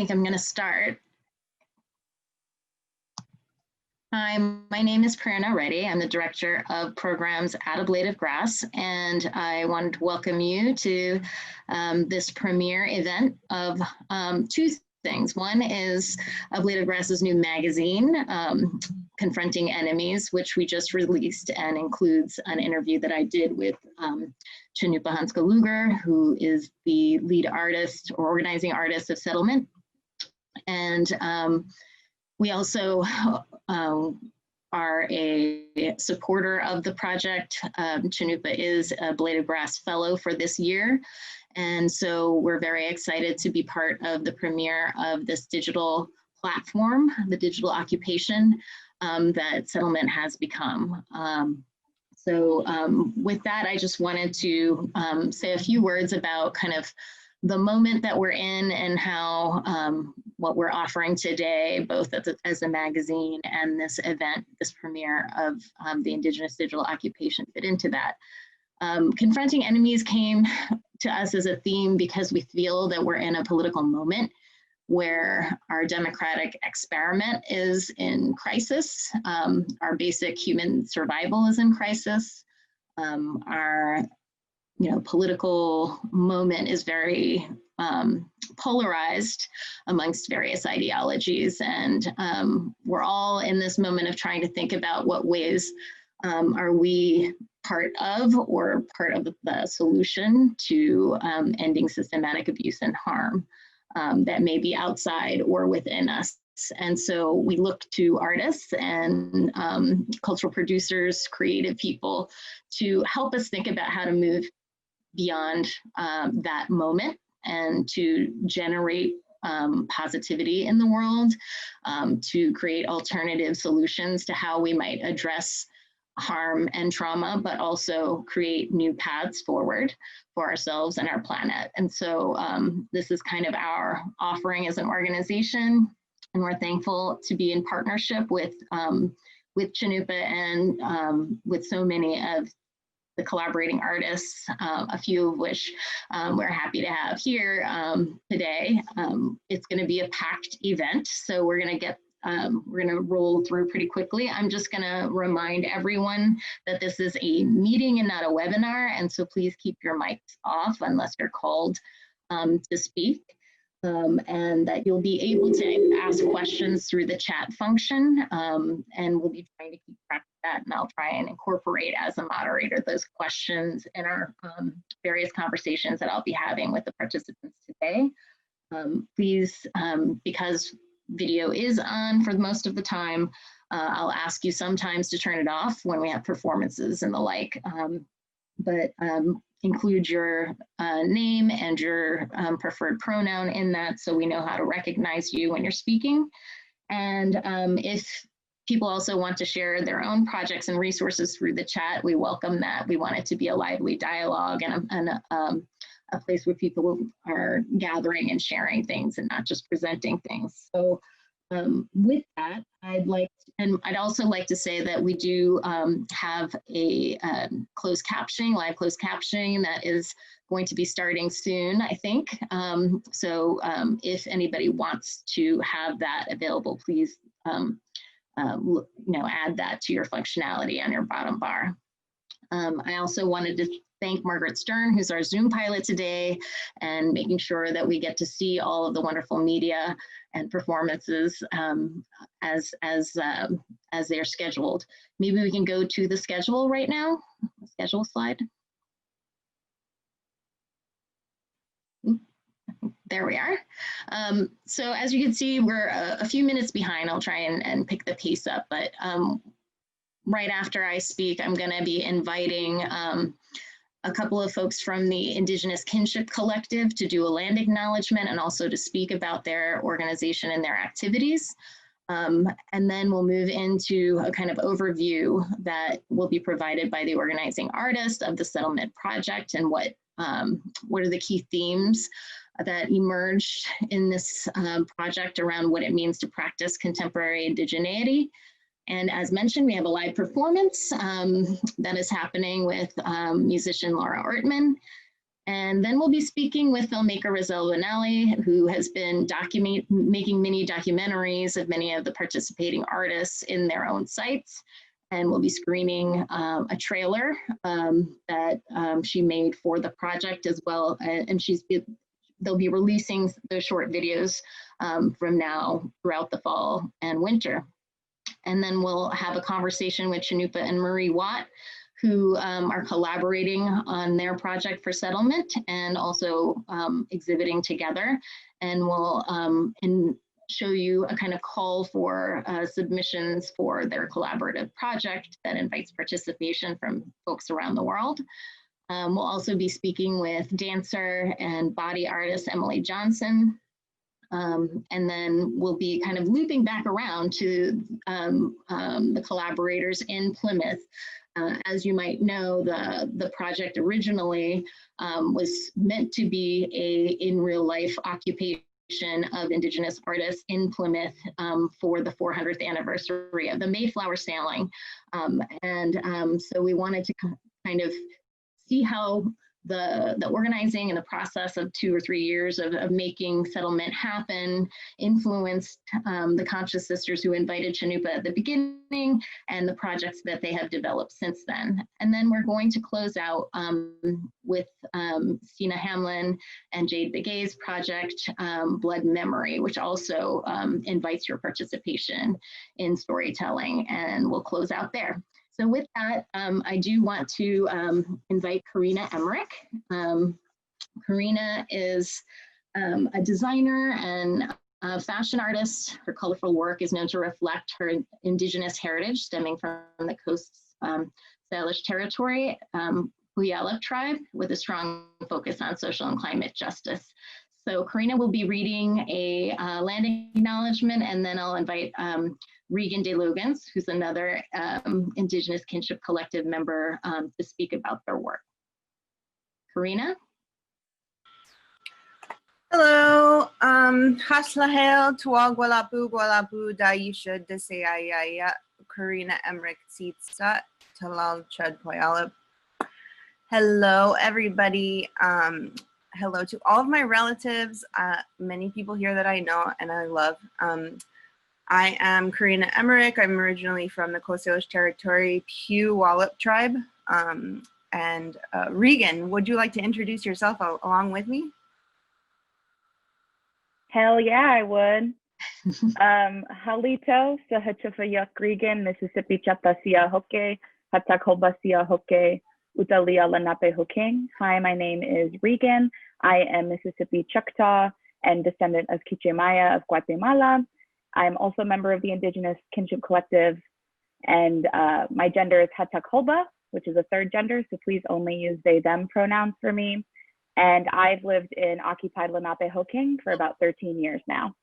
think I'm going to start. Hi, my name is Prerna Reddy. I'm the Director of Programs at A Blade of Grass, and I wanted to welcome you to this premiere event of two things. One is A Blade of Grass's new magazine, Confronting Enemies, which we just released and includes an interview that I did with Chanupa Hanska Luger, who is the lead artist or organizing artist of Settlement. And we also are a supporter of the project. Chanupa is a Blade of Grass Fellow for this year. And so we're very excited to be part of the premiere of this digital platform, the digital occupation that Settlement has become. With that, I just wanted to say a few words about kind of the moment that we're in and how what we're offering today, both as a magazine and this event, this premiere of the Indigenous digital occupation fit into that. Confronting Enemies came to us as a theme because we feel that we're in a political moment where our democratic experiment is in crisis. Our basic human survival is in crisis. Our political moment is very polarized amongst various ideologies. And we're all in this moment of trying to think about what ways are we part of or part of the solution to ending systematic abuse and harm that may be outside or within us. And so we look to artists and cultural producers, creative people to help us think about how to move beyond that moment and to generate positivity in the world, to create alternative solutions to how we might address harm and trauma, but also create new paths forward for ourselves and our planet. And so this is kind of our offering as an organization, and we're thankful to be in partnership with Chanupa and with so many of the collaborating artists, a few of which we're happy to have here today. It's going to be a packed event, so we're going to roll through pretty quickly. I'm just going to remind everyone that this is a meeting and not a webinar, and so please keep your mics off unless you're called to speak. And that you'll be able to ask questions through the chat function, and we'll be trying to keep track of that, and I'll try and incorporate as a moderator those questions in our various conversations that I'll be having with the participants today. Please, because video is on for most of the time, I'll ask you sometimes to turn it off when we have performances and the like, but include your name and your preferred pronoun in that so we know how to recognize you when you're speaking. And if people also want to share their own projects and resources through the chat, we welcome that. We want it to be a lively dialogue and a place where people are gathering and sharing things and not just presenting things. So with that, I'd also like to say that we do have a closed captioning, live closed captioning that is going to be starting soon, I think. So if anybody wants to have that available, please add that to your functionality on your bottom bar. I also wanted to thank Margaret Stern, who's our Zoom pilot today, and making sure that we get to see all of the wonderful media and performances as they're scheduled. Maybe we can go to the schedule right now, the schedule slide. There we are. So as you can see, we're a few minutes behind. I'll try and pick the pace up, but right after I speak, I'm going to be inviting a couple of folks from the Indigenous Kinship Collective to do a land acknowledgement and also to speak about their organization and their activities. And then we'll move into a kind of overview that will be provided by the organizing artist of the Settlement Project and what are the key themes that emerged in this project around what it means to practice contemporary indigeneity. And as mentioned, we have a live performance that is happening with musician Laura Ortman. And then we'll be speaking with filmmaker Rizal Vinali, who has been making mini documentaries of many of the participating artists in their own sites. And we'll be screening a trailer that she made for the project as well. And they'll be releasing those short videos from now throughout the fall and winter. And then we'll have a conversation with Chanupa and Marie Watt, who are collaborating on their project for settlement and also exhibiting together. And we'll show you a kind of call for submissions for their collaborative project that invites participation from folks around the world. We'll also be speaking with dancer and body artist Emily Johnson. And then we'll be kind of looping back around to the collaborators in Plymouth. As you might know, the project originally was meant to be in real life occupation of Indigenous artists in Plymouth for the 400th anniversary of the Mayflower sailing. So we wanted to kind of see how the organizing and the process of 2 or 3 years of making settlement happen influenced the Conscious Sisters who invited Chanupa at the beginning and the projects that they have developed since then. And then we're going to close out with Stina Hamlin and Jade Begay's project, Blood Memory, which also invites your participation in storytelling, and we'll close out there. So with that, I do want to invite Karina Emmerich. Karina is a designer and a fashion artist. Her colorful work is known to reflect her Indigenous heritage stemming from the coast's Salish territory, Puyallup tribe, with a strong focus on social and climate justice. So Karina will be reading a land acknowledgement, and then I'll invite Regan DeLogans, who's another Indigenous Kinship Collective member, to speak about their work. Karina? Hello, Haslahel, Tuagwalapu, Gwalapu, Daisha, Deseayaya, Karina Emmerich, Tsitsa, Talal Chud Puyallup. Hello, everybody. Hello to all of my relatives, many people here that I know and I love. I am Karina Emmerich. I'm originally from the Coast Salish Territory, Puyallup tribe. Regan, would you like to introduce yourself along with me? Hell yeah, I would. Halito, Sahachufayak Regan, Mississippi Chatasia Hoke, Hatakobasia Hoke, Utalia Lenape Hoking. Hi, my name is Regan. I am Mississippi Choctaw and descendant of Quiche of Guatemala. I'm also a member of the Indigenous Kinship Collective, and my gender is Hatakolba, which is a third gender, so please only use they, them pronouns for me. And I've lived in occupied Lenape-Hoking for about 13 years now.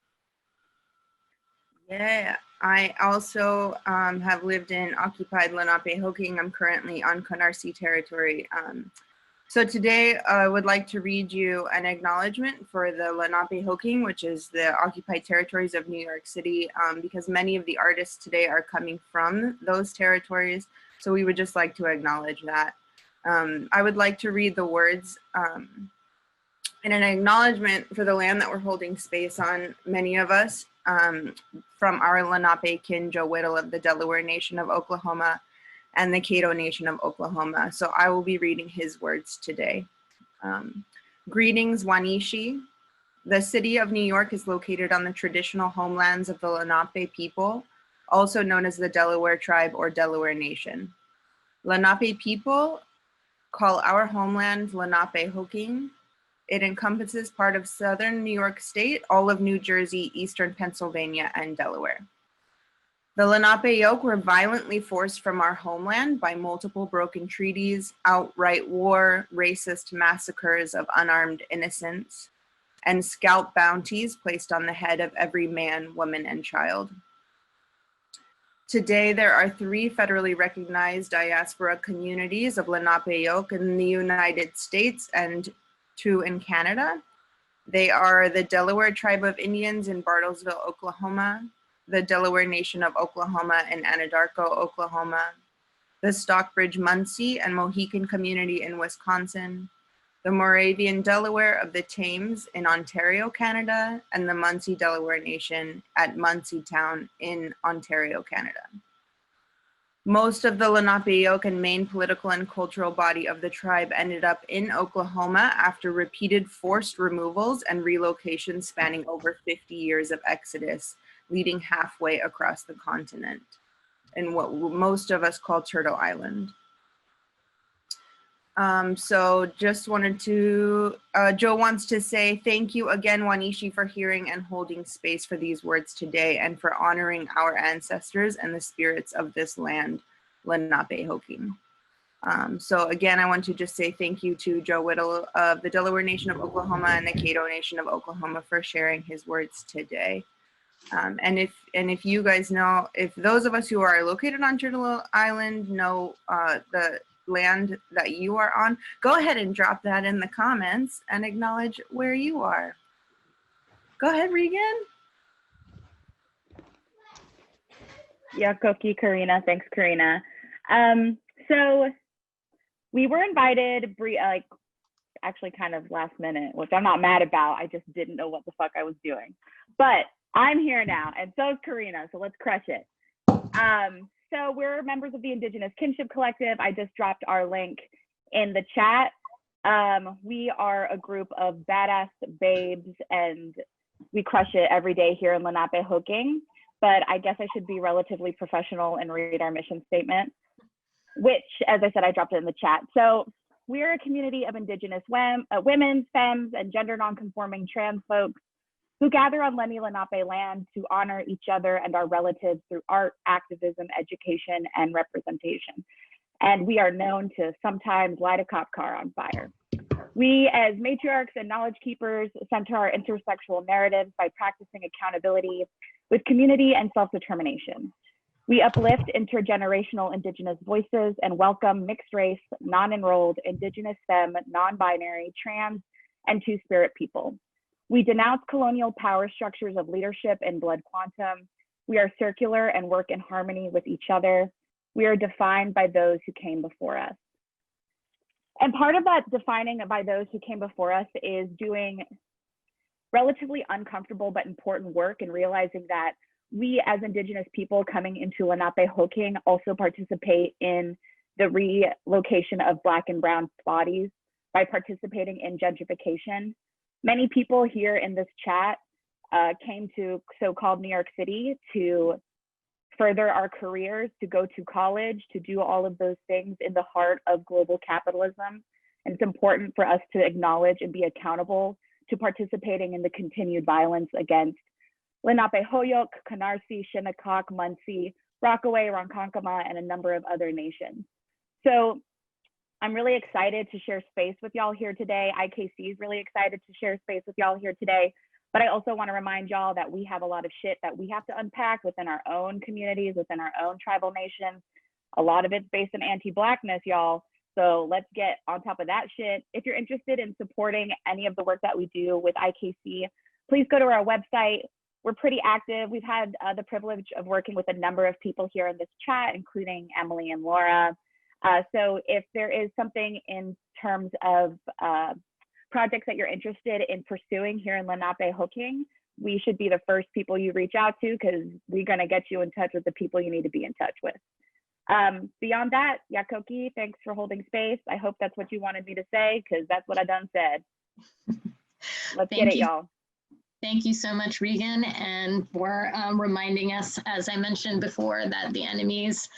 Yeah, I also have lived in occupied Lenape-Hoking. I'm currently on Canarsie territory. So today I would like to read you an acknowledgement for the Lenape-Hoking, which is the occupied territories of New York City, because many of the artists today are coming from those territories. So we would just like to acknowledge that. I would like to read the words in an acknowledgement for the land that we're holding space on, many of us, from our Lenape Kinjo Whittle of the Delaware Nation of Oklahoma and the Caddo Nation of Oklahoma. So I will be reading his words today. Greetings, Wanishi. The city of New York is located on the traditional homelands of the Lenape people, also known as the Delaware Tribe or Delaware Nation. Lenape people call our homeland Lenape-Hoking. It encompasses part of southern New York State, all of New Jersey, eastern Pennsylvania, and Delaware. The Lenape-Yoke were violently forced from our homeland by multiple broken treaties, outright war, racist massacres of unarmed innocents, and scalp bounties placed on the head of every man, woman, and child. Today, there are 3 federally recognized diaspora communities of Lenape-Yoke in the United States and 2 in Canada. They are the Delaware Tribe of Indians in Bartlesville, Oklahoma, the Delaware Nation of Oklahoma in Anadarko, Oklahoma, the Stockbridge Munsee and Mohican community in Wisconsin, the Moravian Delaware of the Thames in Ontario, Canada, and the Munsee Delaware Nation at Munsee Town in Ontario, Canada. Most of the Lenape-Yokan main political and cultural body of the tribe ended up in Oklahoma after repeated forced removals and relocations spanning over 50 years of exodus, leading halfway across the continent in what most of us call Turtle Island. So just wanted to, Joe wants to say thank you again, Wanishi, for hearing and holding space for these words today and for honoring our ancestors and the spirits of this land, Lenape-Hoking. So again, I want to just say thank you to Joe Whittle of the Delaware Nation of Oklahoma and the Caddo Nation of Oklahoma for sharing his words today. And if you guys know, if those of us who are located on Turtle Island know the land that you are on, go ahead and drop that in the comments and acknowledge where you are. Go ahead, Regan. Yeah, Koki, Karina. Thanks, Karina. So we were invited, actually kind of last minute, which I'm not mad about. I just didn't know what the fuck I was doing. But I'm here now, and so is Karina, so let's crush it. So we're members of the Indigenous Kinship Collective. I just dropped our link in the chat. We are a group of badass babes, and we crush it every day here in Lenape-Hoking. But I guess I should be relatively professional and read our mission statement, which, as I said, I dropped it in the chat. So we're a community of Indigenous women, femmes, and gender nonconforming trans folks who gather on Lenni Lenape land to honor each other and our relatives through art, activism, education, and representation. And we are known to sometimes light a cop car on fire. We, as matriarchs and knowledge keepers, center our intersexual narratives by practicing accountability with community and self-determination. We uplift intergenerational Indigenous voices and welcome mixed race, non-enrolled, Indigenous femme, non-binary, trans, and two-spirit people. We denounce colonial power structures of leadership and blood quantum. We are circular and work in harmony with each other. We are defined by those who came before us. And part of that defining by those who came before us is doing relatively uncomfortable but important work and realizing that we as Indigenous people coming into Lenape-Hoking also participate in the relocation of Black and Brown bodies by participating in gentrification. Many people here in this chat came to so-called New York City to further our careers, to go to college, to do all of those things in the heart of global capitalism. And it's important for us to acknowledge and be accountable to participating in the continued violence against Lenape-Hoyok, Canarsie, Shinnecock, Munsee, Rockaway, Ronkonkoma, and a number of other nations. So I'm really excited to share space with y'all here today. IKC is really excited to share space with y'all here today. But I also want to remind y'all that we have a lot of shit that we have to unpack within our own communities, within our own tribal nations. A lot of it's based in anti-Blackness, y'all. So let's get on top of that shit. If you're interested in supporting any of the work that we do with IKC, please go to our website. We're pretty active. We've had the privilege of working with a number of people here in this chat, including Emily and Laura. So if there is something in terms of projects that you're interested in pursuing here in Lenape-Hoking, we should be the first people you reach out to because we're going to get you in touch with the people you need to be in touch with. Beyond that, Yakoki, thanks for holding space. I hope that's what you wanted me to say because that's what I done said. Let's get it, y'all. Thank you so much, Regan, and for reminding us, as I mentioned before, that the enemies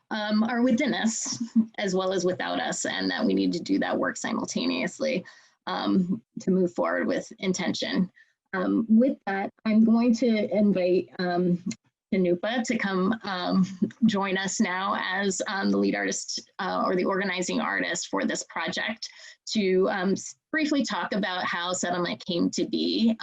are within us as well as without us, and that we need to do that work simultaneously to move forward with intention. With that, I'm going to invite Tanupa to come join us now as the lead artist or the organizing artist for this project to briefly talk about how settlement came to be.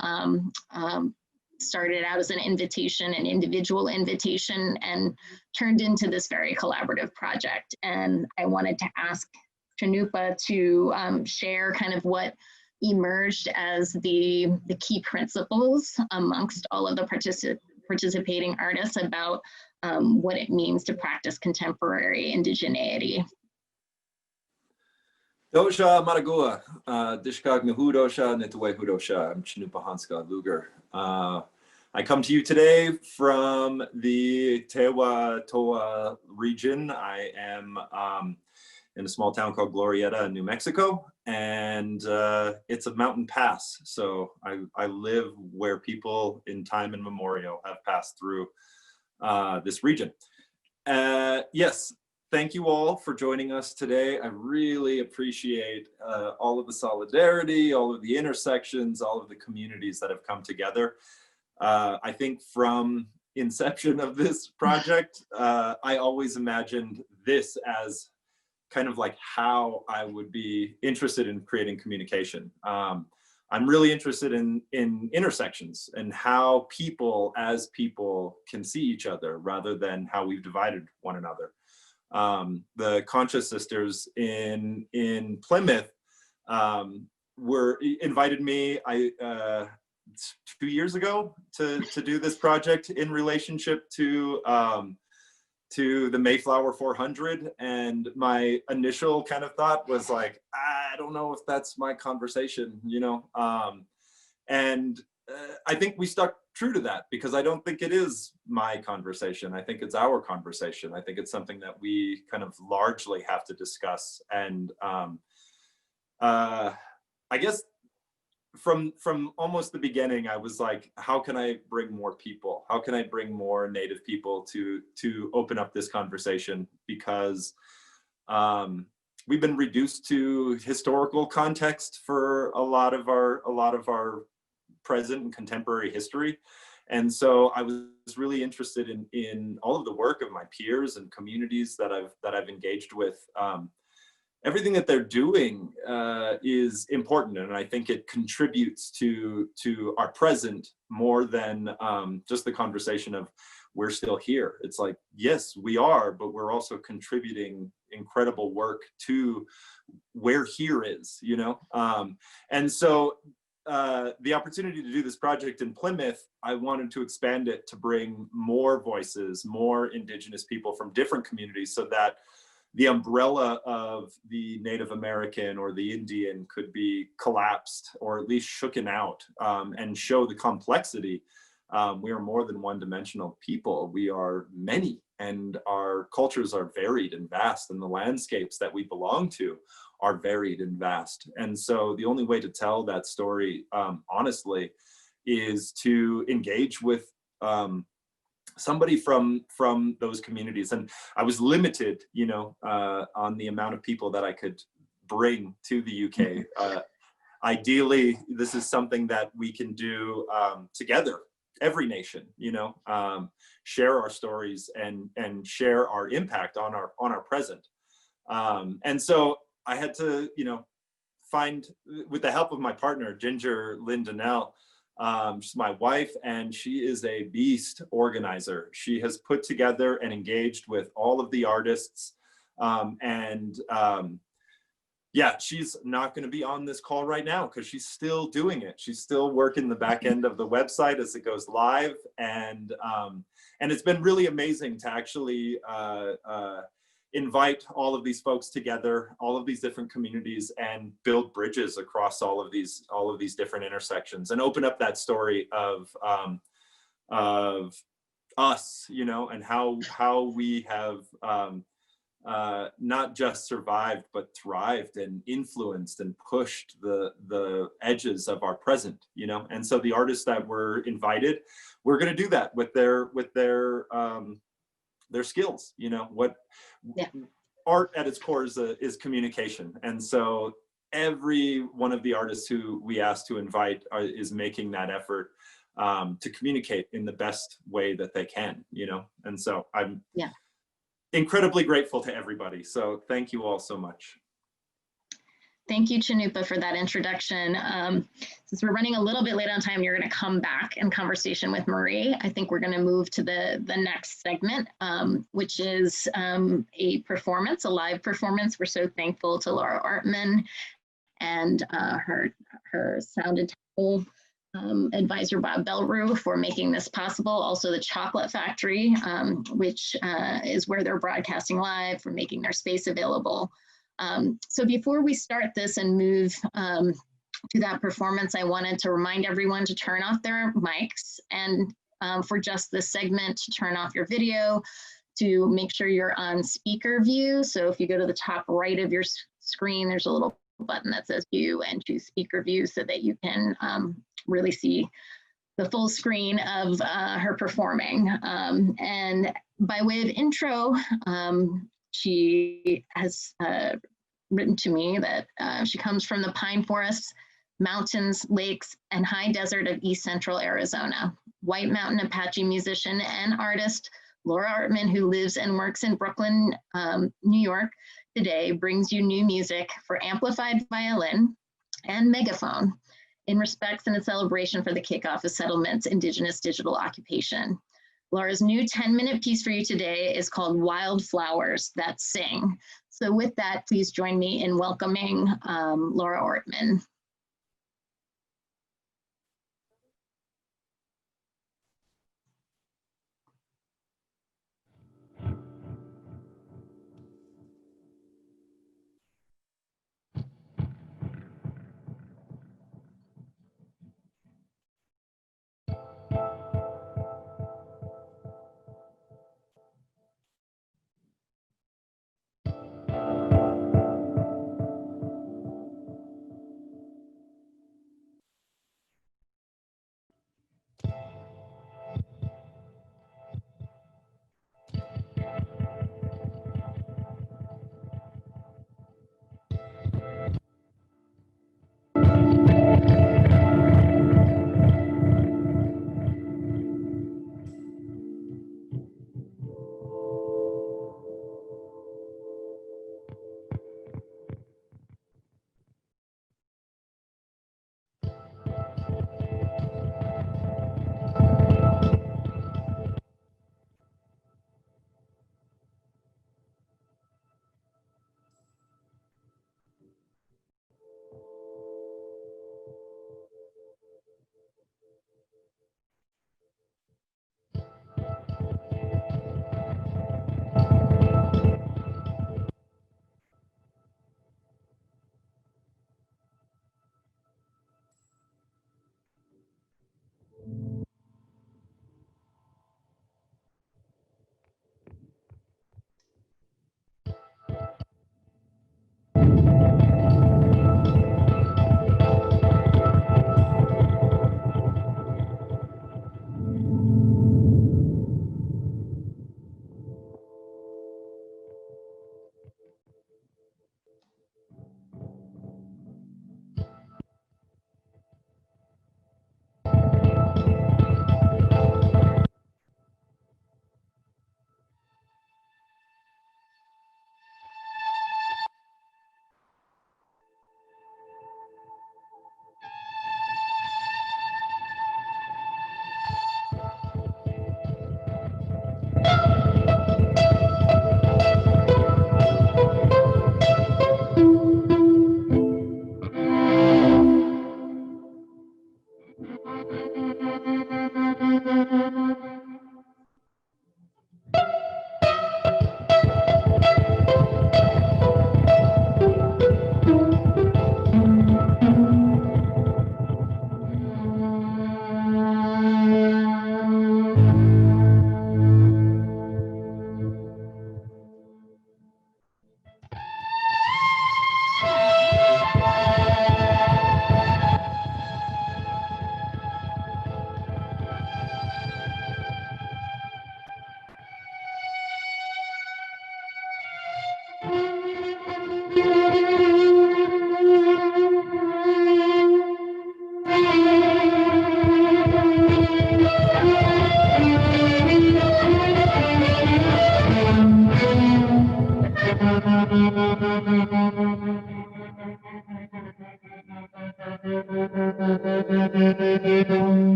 Started out as an invitation, an individual invitation, and turned into this very collaborative project. And I wanted to ask Tanupa to share kind of what emerged as the key principles amongst all of the participating artists about what it means to practice contemporary indigeneity. Dosha Maragua, Dishkag Nahudosha, Nitaway Hudosha, I'm Chinupa Hanska Luger. I come to you today from the Tewa Toa region. I am in a small town called Glorieta, New Mexico, and it's a mountain pass. So I live where people in time immemorial have passed through this region. Yes, thank you all for joining us today. I really appreciate all of the solidarity, all of the intersections, all of the communities that have come together. I think from inception of this project, I always imagined this as kind of like how I would be interested in creating communication. I'm really interested in intersections and how people as people can see each other rather than how we've divided one another. The Conscious Sisters in Plymouth invited me 2 years ago to do this project in relationship to the Mayflower 400, and my initial kind of thought was like, I don't know if that's my conversation, you know, and I think we stuck true to that because I don't think it is my conversation. I think it's our conversation. I think it's something that we kind of largely have to discuss. And I guess from almost the beginning, I was like, how can I bring more people? How can I bring more Native people to open up this conversation? Because we've been reduced to historical context for a lot of our present and contemporary history. And so I was really interested in all of the work of my peers and communities that I've engaged with. Everything that they're doing is important, and I think it contributes to our present more than just the conversation of we're still here. It's like, yes, we are, but we're also contributing incredible work to where here is, you know? And so the opportunity to do this project in Plymouth, I wanted to expand it to bring more voices, more Indigenous people from different communities, so that the umbrella of the Native American or the Indian could be collapsed or at least shooken out, and show the complexity. We are more than one-dimensional people. We are many, and our cultures are varied and vast, and the landscapes that we belong to are varied and vast. And so the only way to tell that story, honestly, is to engage with somebody from those communities. And I was limited, you know, on the amount of people that I could bring to the UK. Ideally, this is something that we can do together, every nation, you know, share our stories and share our impact on our present. And so I had to, you know, find, with the help of my partner, Ginger Lynn Donnell, she's my wife, and she is a beast organizer. She has put together and engaged with all of the artists. Yeah, she's not going to be on this call right now because she's still doing it. She's still working the back end of the website as it goes live. And it's been really amazing to actually invite all of these folks together, all of these different communities, and build bridges across all of these different intersections, and open up that story of us, you know, and how we have not just survived, but thrived and influenced and pushed the edges of our present, you know. And so the artists that were invited, we're going to do that with their skills, you know. Art at its core is communication. And so every one of the artists who we asked to invite is making that effort to communicate in the best way that they can, you know. And so I'm incredibly grateful to everybody. So thank you all so much. Thank you, Chinupa, for that introduction. Since we're running a little bit late on time, you're going to come back in conversation with Marie. I think we're going to move to the next segment, which is a performance, a live performance. We're so thankful to Laura Artman and her sound and technical advisor Bob Belru for making this possible. Also the Chocolate Factory, which is where they're broadcasting live, for making their space available. So before we start this and move to that performance, I wanted to remind everyone to turn off their mics and for just this segment to turn off your video, to make sure you're on speaker view. So if you go to the top right of your screen, there's a little button that says view, and choose speaker view so that you can really see the full screen of her performing. And by way of intro, she has written to me that she comes from the pine forests, mountains, lakes, and high desert of East Central Arizona. White Mountain Apache musician and artist Laura Artman, who lives and works in Brooklyn, New York, today brings you new music for amplified violin and megaphone in respect and a celebration for the kickoff of Settlement's Indigenous digital occupation. Laura's new 10-minute piece for you today is called Wildflowers That Sing. So with that, please join me in welcoming Laura Artman.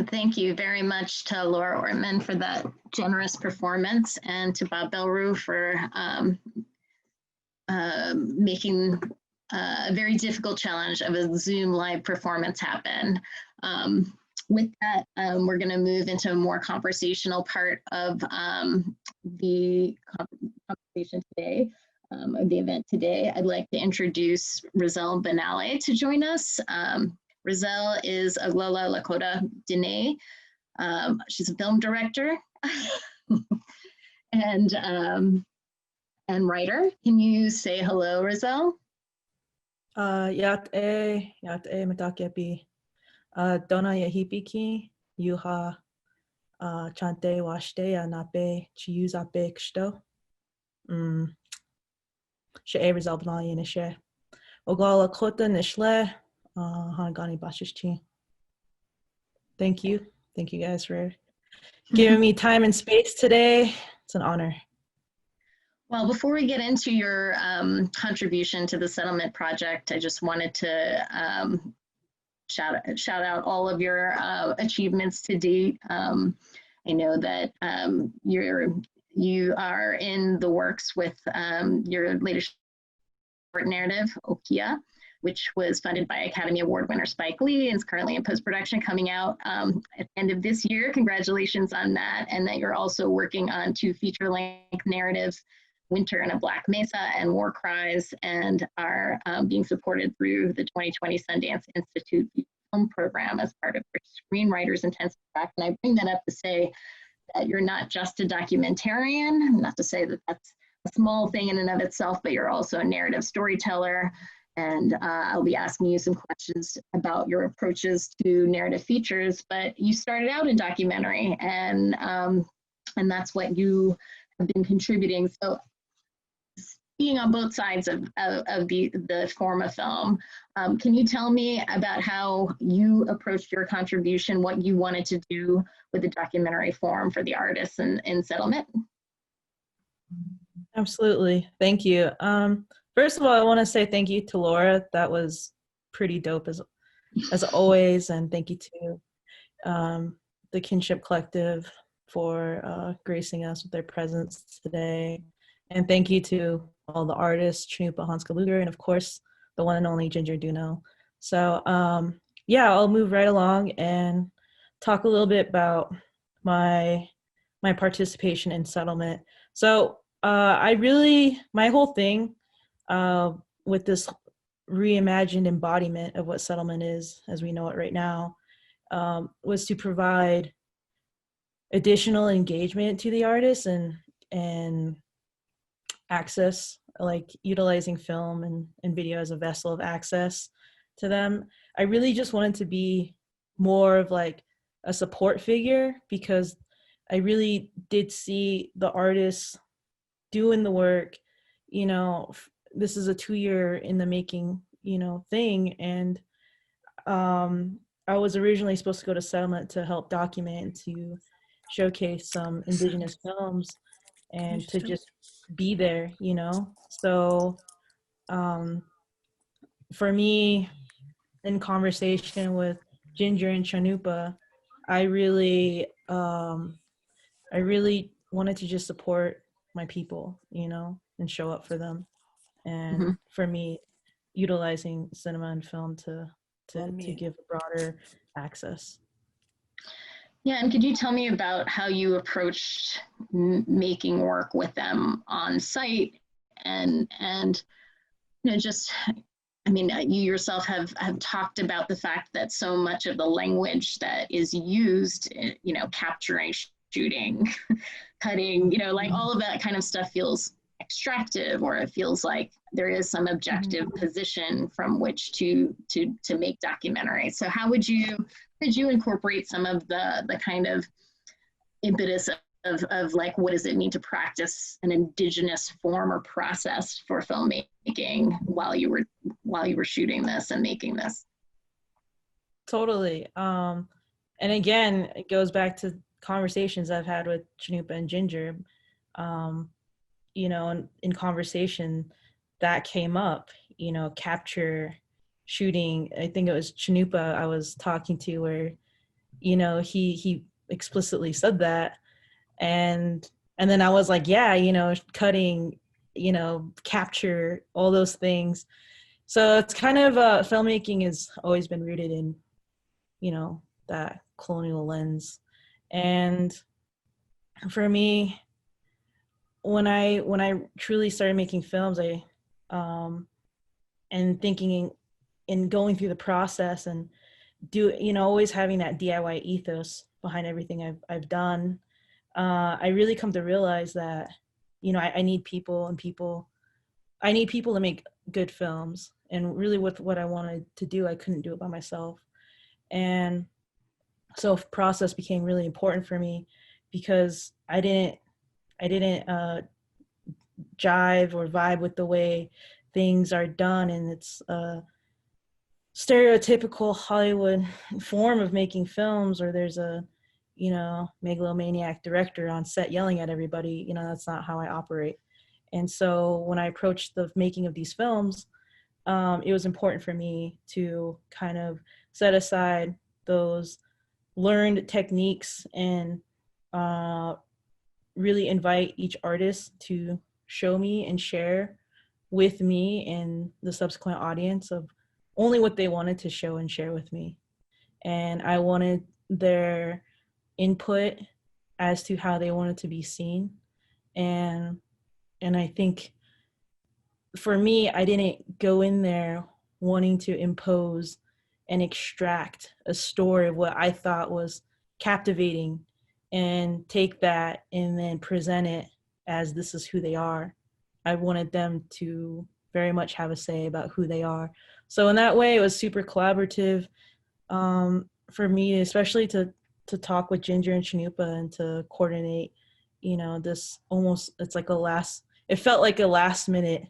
Thank you very much to Laura Ortman for that generous performance, and to Bob Belru for making a very difficult challenge of a Zoom live performance happen. With that, we're going to move into a more conversational part of the conversation today, of the event today. I'd like to introduce Rizal Benale to join us. Rizal is Aglola Lakota Dene. She's a film director and writer. Can you say hello, Rizal? Yat e matakepi. Dona yahipiki yuha chante washte anape chiuzape ksto. She Rizal Benale nishe. Ogala kota nishle. Hanagani Bashishchi. Thank you. Thank you guys for giving me time and space today. It's an honor. Well, before we get into your contribution to the settlement project, I just wanted to shout out all of your achievements to date. I know that you are in the works with your latest short narrative, Okia, which was funded by Academy Award winner Spike Lee and is currently in post-production, coming out at the end of this year. Congratulations on that. And that you're also working on 2 feature-length narratives, Winter in a Black Mesa and War Cries, and are being supported through the 2020 Sundance Institute Film Program as part of their Screenwriters Intensive Track. And I bring that up to say that you're not just a documentarian, not to say that that's a small thing in and of itself, but you're also a narrative storyteller. And I'll be asking you some questions about your approaches to narrative features, but you started out in documentary, and that's what you have been contributing. So being on both sides of the form of film, can you tell me about how you approached your contribution, what you wanted to do with the documentary form for the artists in settlement? Absolutely. Thank you. First of all, I want to say thank you to Laura. That was pretty dope as always. And thank you to the Kinship Collective for gracing us with their presence today. And thank you to all the artists, Chanupa Hanska Luger, and of course, the one and only Ginger Duno. So yeah, I'll move right along and talk a little bit about my participation in settlement. So my whole thing with this reimagined embodiment of what settlement is, as we know it right now, was to provide additional engagement to the artists and access, like utilizing film and video as a vessel of access to them. I really just wanted to be more of like a support figure, because I really did see the artists doing the work. This is a 2-year in the making, thing. And I was originally supposed to go to settlement to help document, to showcase some Indigenous films and to just be there, So for me, in conversation with Ginger and Chanupa, I really wanted to just support my people, and show up for them. And for me, utilizing cinema and film to give broader access. Yeah, and could you tell me about how you approached making work with them on site, and just, I mean, you yourself have talked about the fact that so much of the language that is used, capturing, shooting, cutting, like all of that kind of stuff feels extractive, or it feels like there is some objective position from which to make documentaries. So how would you incorporate some of the kind of impetus of like, what does it mean to practice an Indigenous form or process for filmmaking while you were shooting this and making this? Totally. And again, it goes back to conversations I've had with Chanupa and Ginger. In conversation that came up, capture, shooting. I think it was Chanupa I was talking to, where he explicitly said that. And then I was like, yeah, cutting, capture, all those things. So it's kind of filmmaking has always been rooted in, that colonial lens. And for me, when I truly started making films, and thinking and going through the process and always having that DIY ethos behind everything I've done, I really come to realize that, I need people, and I need people to make good films. And really with what I wanted to do, I couldn't do it by myself. And so process became really important for me, because I didn't jive or vibe with the way things are done. And it's a stereotypical Hollywood form of making films, or there's a megalomaniac director on set yelling at everybody. That's not how I operate. And so when I approached the making of these films, it was important for me to kind of set aside those learned techniques and really invite each artist to show me and share with me and the subsequent audience of only what they wanted to show and share with me. And I wanted their input as to how they wanted to be seen. And I think for me, I didn't go in there wanting to impose and extract a story of what I thought was captivating and take that and then present it as this is who they are. I wanted them to very much have a say about who they are. So in that way, it was super collaborative for me, especially to talk with Ginger and Chanupa and to coordinate, this almost, it felt like a last minute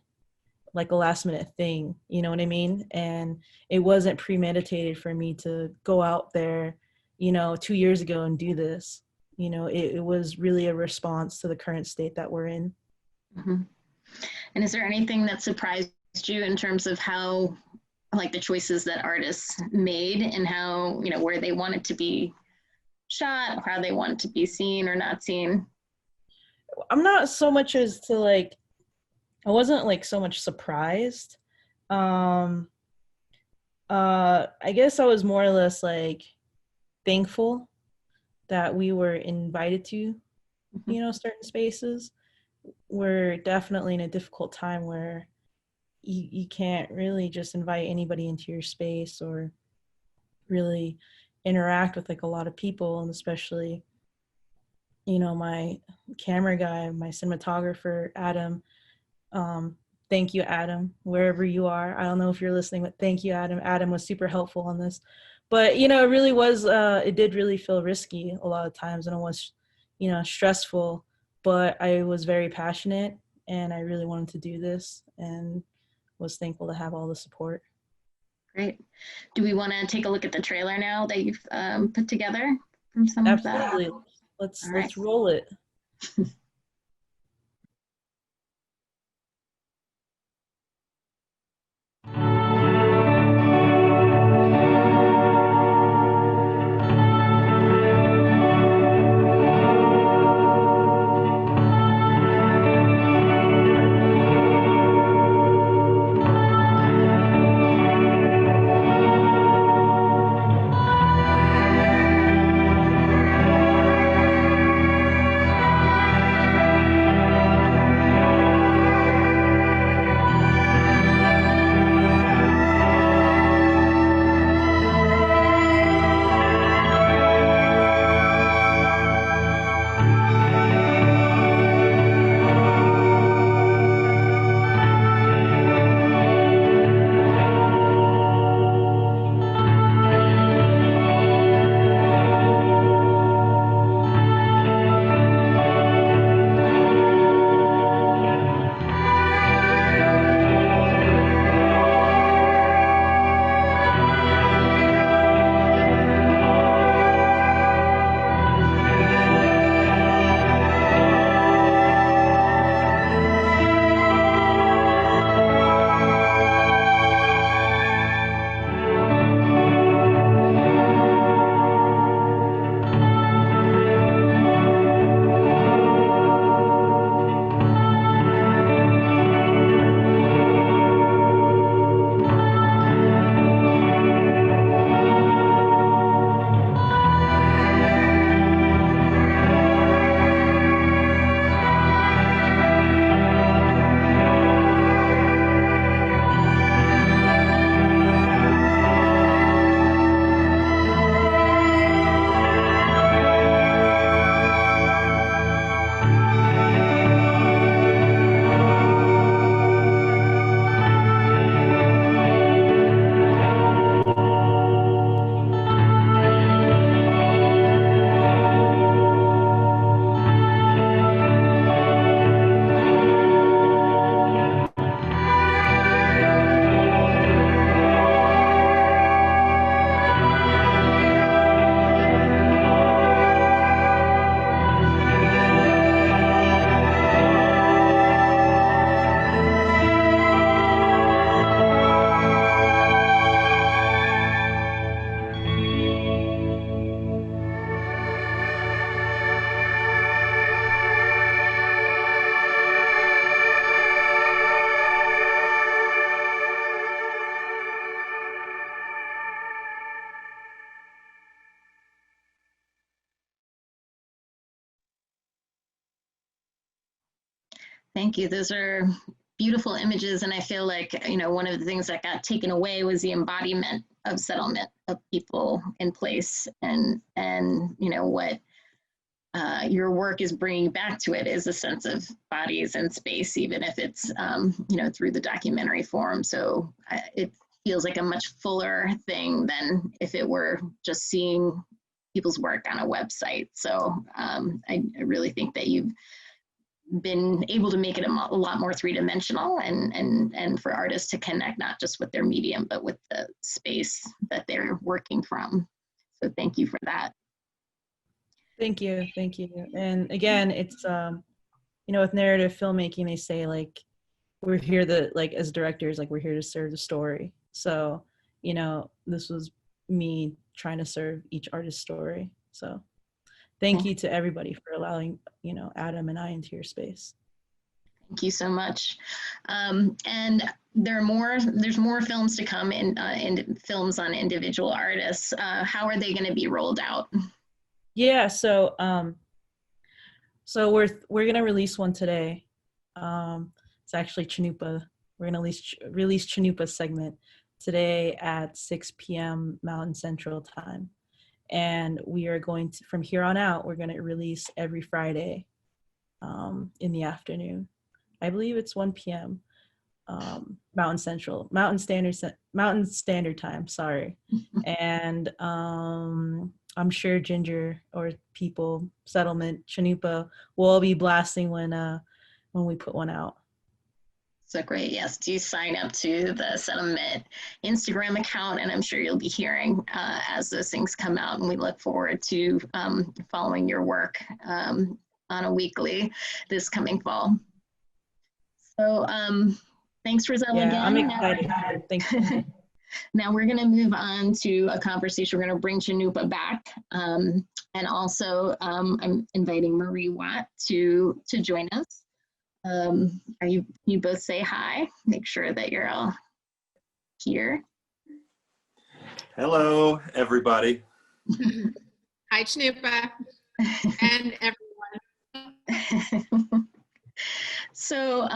thing, you know what I mean? And it wasn't premeditated for me to go out there, 2 years ago and do this. It was really a response to the current state that we're in. Mm-hmm. And is there anything that surprised you in terms of how, like, the choices that artists made and how, where they wanted to be shot, how they want to be seen or not seen? I'm not so much as to I wasn't so much surprised. I guess I was more or less thankful that we were invited to, certain spaces. We're definitely in a difficult time where you can't really just invite anybody into your space or really interact with a lot of people, and especially my camera guy, my cinematographer, Adam. Thank you, Adam, wherever you are. I don't know if you're listening, but thank you, Adam. Adam was super helpful on this. But it really was, it did really feel risky a lot of times, and it was stressful, but I was very passionate and I really wanted to do this and was thankful to have all the support. Great. Do we want to take a look at the trailer now that you've put together from some of that? Absolutely. Let's roll it. Thank you. Those are beautiful images. And I feel like, one of the things that got taken away was the embodiment of settlement of people in place, and what your work is bringing back to it is a sense of bodies and space, even if it's, through the documentary form. So it feels like a much fuller thing than if it were just seeing people's work on a website. So I really think that you've been able to make it a lot more three-dimensional, and for artists to connect not just with their medium, but with the space that they're working from. So thank you for that. Thank you. And again, it's with narrative filmmaking, they say like we're here as directors, like we're here to serve the story. So this was me trying to serve each artist's story. So thank you to everybody for allowing Adam and I into your space. Thank you so much. And there's more films to come in films on individual artists. How are they going to be rolled out? Yeah, so we're gonna release one today. It's actually Chanupa. We're gonna release Chanupa segment today at 6 p.m. Mountain Central Time, and we are going to, from here on out, we're gonna release every Friday in the afternoon. I believe it's 1 p.m. Mountain Standard Time. Sorry, and I'm sure Ginger or people, Settlement, Chanupa will all be blasting when we put one out. So great. Yes, do sign up to the Settlement Instagram account, and I'm sure you'll be hearing as those things come out, and we look forward to following your work on a weekly this coming fall. So thanks, Rosella, again. I'm excited. Thank you. Now we're going to move on to a conversation. We're going to bring Chanupa back. And also I'm inviting Marie Watt to join us. You both say hi? Make sure that you're all here. Hello, everybody. Hi, Chanupa, and everyone. So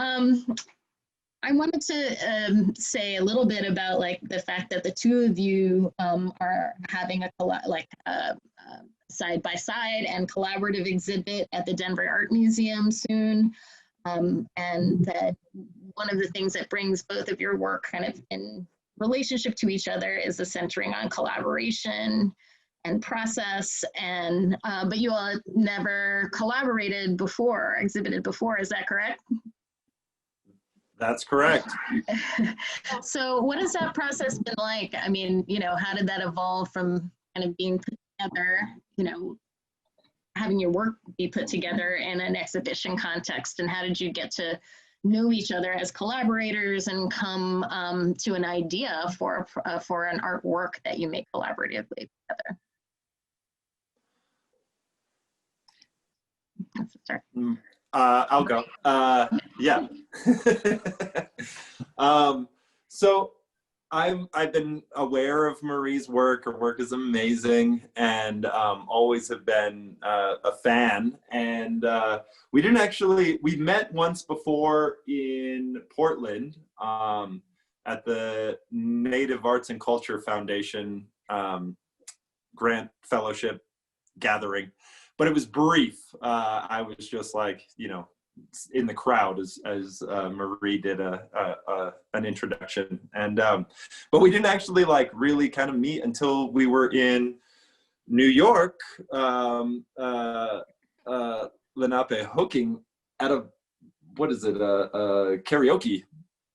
I wanted to say a little bit about the fact that the two of you are having a side-by-side and collaborative exhibit at the Denver Art Museum soon. And that one of the things that brings both of your work kind of in relationship to each other is the centering on collaboration and process. And but you all never collaborated before, exhibited before, is that correct? That's correct. So what has that process been like? I mean, how did that evolve from kind of being put together, having your work be put together in an exhibition context, and how did you get to know each other as collaborators and come to an idea for an artwork that you make collaboratively together? Let's start. I'll go. Yeah. So I've been aware of Marie's work. Her work is amazing, and always have been a fan. And we met once before in Portland at the Native Arts and Culture Foundation grant fellowship gathering. But it was brief. I was just in the crowd as Marie did an introduction, and but we didn't actually really kind of meet until we were in New York, Lenape hooking at a karaoke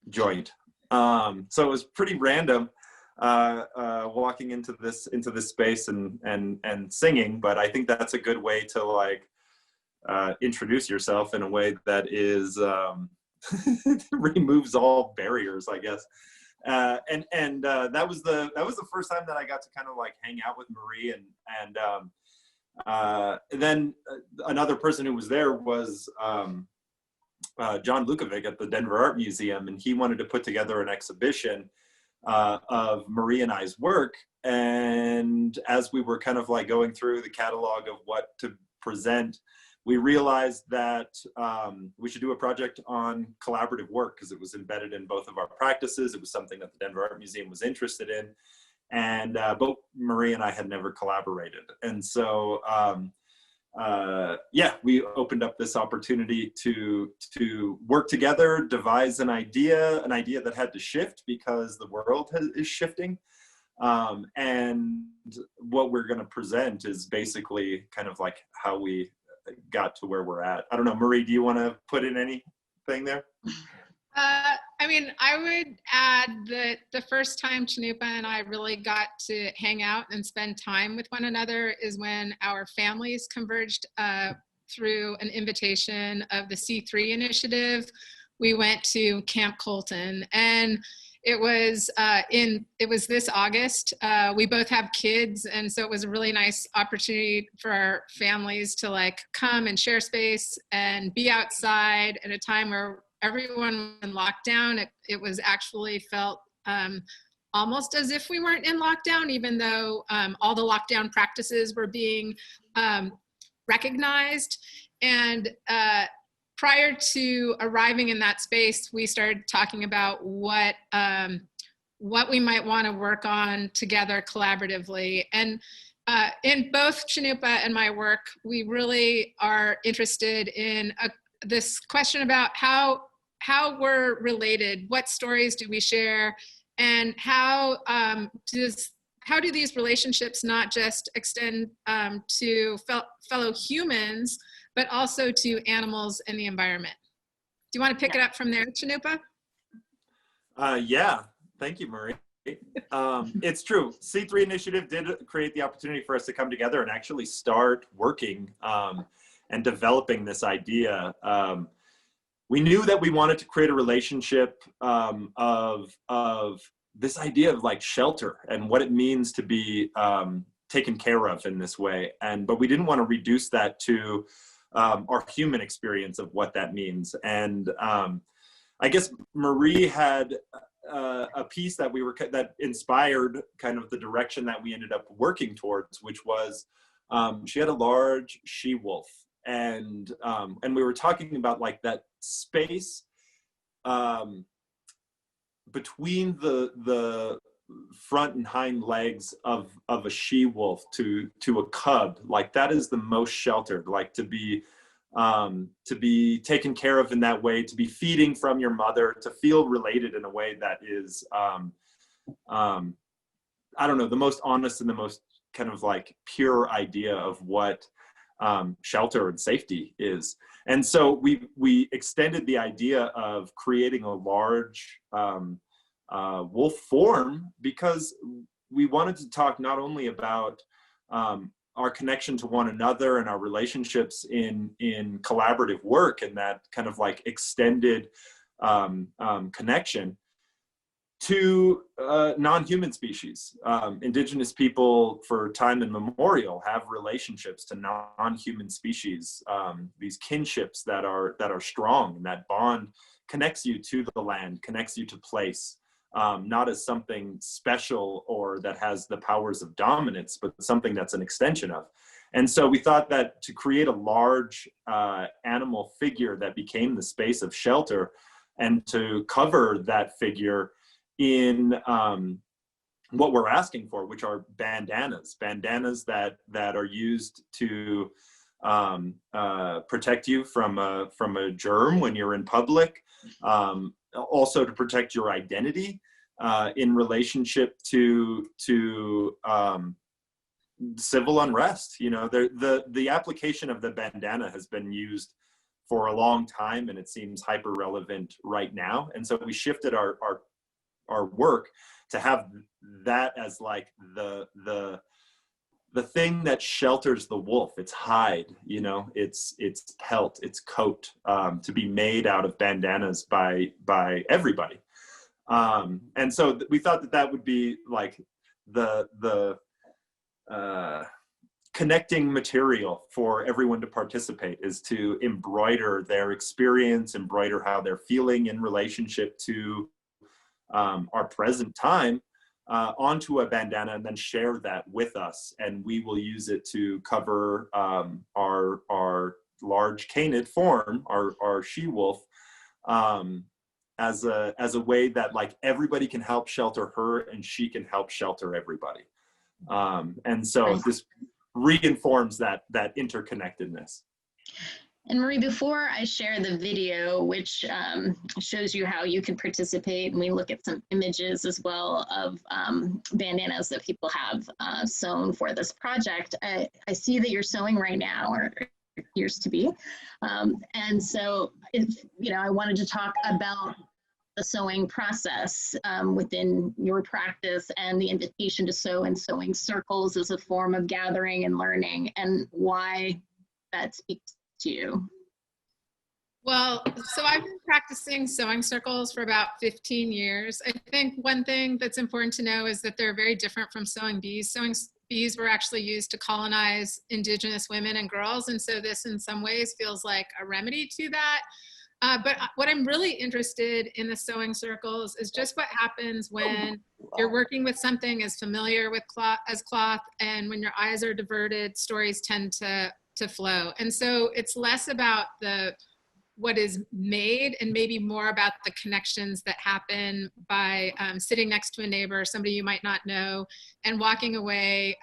joint. So it was pretty random. Walking into this space and singing, but I think that's a good way to introduce yourself in a way that is removes all barriers, I guess. And that was the first time that I got to kind of hang out with Marie, and then another person who was there was John Lukovic at the Denver Art Museum, and he wanted to put together an exhibition of Marie and I's work. And as we were kind of going through the catalog of what to present, we realized that we should do a project on collaborative work because it was embedded in both of our practices. It was something that the Denver Art Museum was interested in. And both Marie and I had never collaborated. And so, yeah, we opened up this opportunity to work together, devise an idea that had to shift because the world is shifting. And what we're going to present is basically kind of like how we got to where we're at. I don't know, Marie, do you want to put in anything there? I mean, I would add that the first time Chanupa and I really got to hang out and spend time with one another is when our families converged through an invitation of the C3 initiative. We went to Camp Colton, and it was this August. We both have kids, and so it was a really nice opportunity for our families to like come and share space and be outside at a time where everyone in lockdown. It was actually felt almost as if we weren't in lockdown, even though all the lockdown practices were being recognized. And prior to arriving in that space, we started talking about what we might want to work on together collaboratively. And in both Chanupa and my work, we really are interested in this question about how we're related, what stories do we share, and how do these relationships not just extend to fellow humans, but also to animals and the environment. Do you want to pick it up from there, Chanupa? Yeah, thank you, Marie. It's true. C3 Initiative did create the opportunity for us to come together and actually start working and developing this idea. We knew that we wanted to create a relationship of this idea of like shelter and what it means to be taken care of in this way. But we didn't want to reduce that to our human experience of what that means. And I guess Marie had a piece that inspired kind of the direction that we ended up working towards, which was she had a large she-wolf. And we were talking about like that space between the front and hind legs of a she-wolf to a cub. Like that is the most sheltered, like to be taken care of in that way, to be feeding from your mother, to feel related in a way that is I don't know, the most honest and the most kind of like pure idea of what shelter and safety is. And so we extended the idea of creating a large wolf form because we wanted to talk not only about our connection to one another and our relationships in collaborative work and that kind of like extended connection to non-human species. Indigenous people for time immemorial have relationships to non-human species, these kinships that are strong, and that bond connects you to the land, connects you to place, not as something special or that has the powers of dominance, but something that's an extension of. And so we thought that to create a large animal figure that became the space of shelter and to cover that figure in what we're asking for, which are bandanas that are used to protect you from a germ when you're in public, also to protect your identity in relationship to civil unrest. You know, the application of the bandana has been used for a long time, and it seems hyper relevant right now. And so we shifted our work to have that as like the thing that shelters the wolf, its hide, you know, its pelt, its coat, to be made out of bandanas by everybody. And so we thought that would be like the connecting material for everyone to participate, is to embroider their experience, embroider how they're feeling in relationship to our present time onto a bandana, and then share that with us, and we will use it to cover our large large canid form, our she-wolf, as a way that like everybody can help shelter her and she can help shelter everybody. And so this reinforms that interconnectedness. And Marie, before I share the video, which shows you how you can participate, and we look at some images as well of bandanas that people have sewn for this project, I see that you're sewing right now, or appears to be. And so, I wanted to talk about the sewing process within your practice and the invitation to sew and sewing circles as a form of gathering and learning, and why that speaks to you. Well, so I've been practicing sewing circles for about 15 years. I think one thing that's important to know is that they're very different from sewing bees. Sewing bees were actually used to colonize Indigenous women and girls, and so this in some ways feels like a remedy to that. But what I'm really interested in the sewing circles is just what happens when you're working with something as familiar with as cloth, and when your eyes are diverted, stories tend to flow. And so it's less about what is made and maybe more about the connections that happen by sitting next to a neighbor, somebody you might not know, and walking away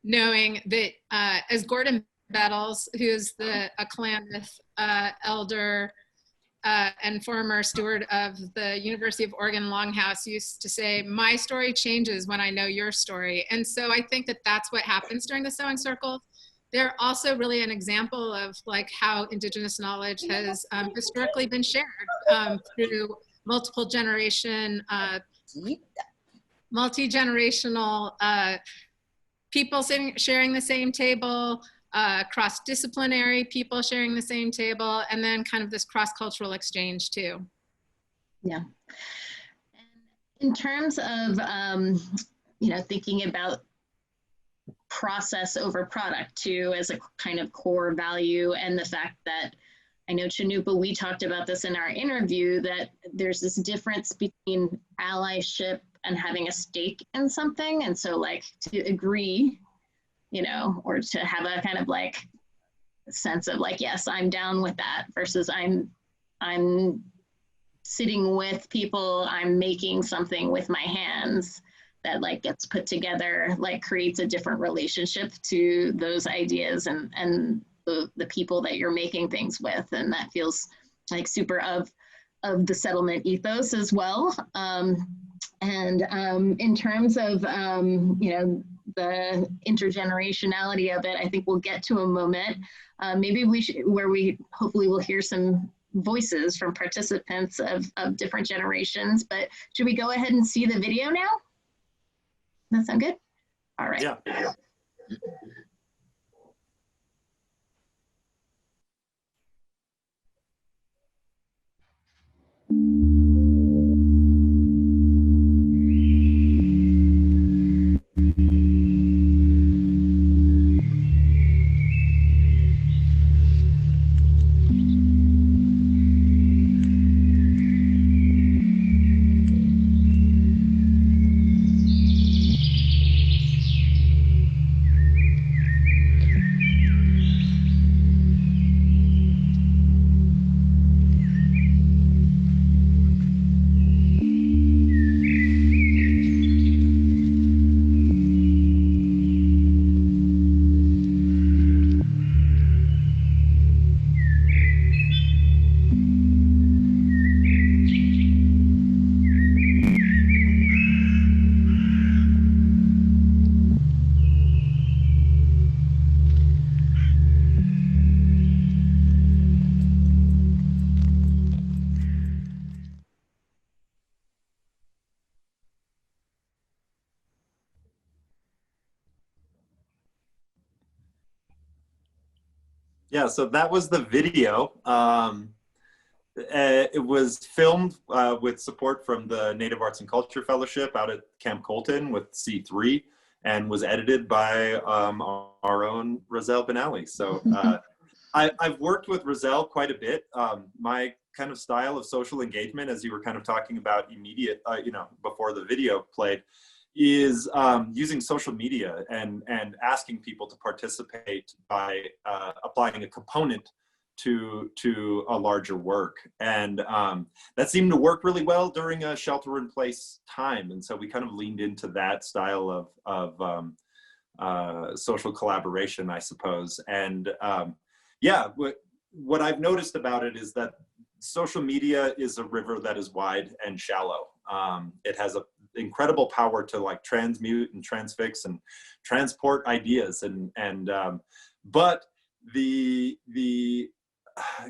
knowing that as Gordon Bettles, who's a Klamath elder and former steward of the University of Oregon Longhouse, used to say, my story changes when I know your story. And so I think that that's what happens during the sewing circles. They're also really an example of like how Indigenous knowledge has historically been shared through multi-generational people sharing the same table, cross-disciplinary people sharing the same table, and then kind of this cross-cultural exchange too. Yeah. In terms of, thinking about process over product too as a kind of core value, and the fact that I know Chanupa, we talked about this in our interview, that there's this difference between allyship and having a stake in something. And so like to agree, or to have a kind of like sense of like, yes, I'm down with that, versus I'm sitting with people, I'm making something with my hands that like gets put together, like creates a different relationship to those ideas and the people that you're making things with. And that feels like super of the settlement ethos as well. In terms of, the intergenerationality of it, I think we'll get to a moment, maybe where we hopefully will hear some voices from participants of different generations, but should we go ahead and see the video now? That sound good? All right. Yeah. Yeah, so that was the video. It was filmed with support from the Native Arts and Culture Fellowship out at Camp Colton with C3, and was edited by our own Roselle Benally. So I've worked with Roselle quite a bit. My kind of style of social engagement, as you were kind of talking about immediate, before the video played, is using social media and asking people to participate by applying a component to a larger work. And that seemed to work really well during a shelter-in-place time. And so we kind of leaned into that style of social collaboration, I suppose. And yeah, what I've noticed about it is that social media is a river that is wide and shallow. It has an incredible power to like transmute and transfix and transport ideas, but the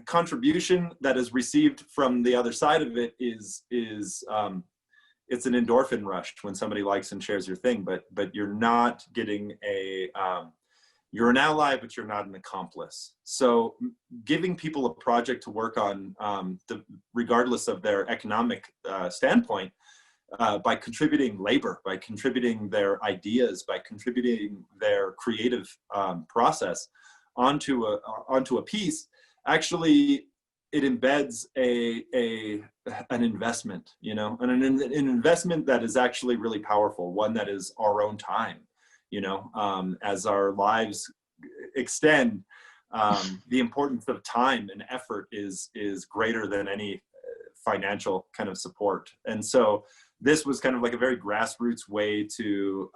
contribution that is received from the other side of it is it's an endorphin rush when somebody likes and shares your thing, but you're not getting you're an ally, but you're not an accomplice. So giving people a project to work on, regardless of their economic standpoint, by contributing labor, by contributing their ideas, by contributing their creative process onto a piece, actually it embeds an investment, you know, and an investment that is actually really powerful, one that is our own time. You know, as our lives extend, the importance of time and effort is greater than any financial kind of support. And so this was kind of like a very grassroots way to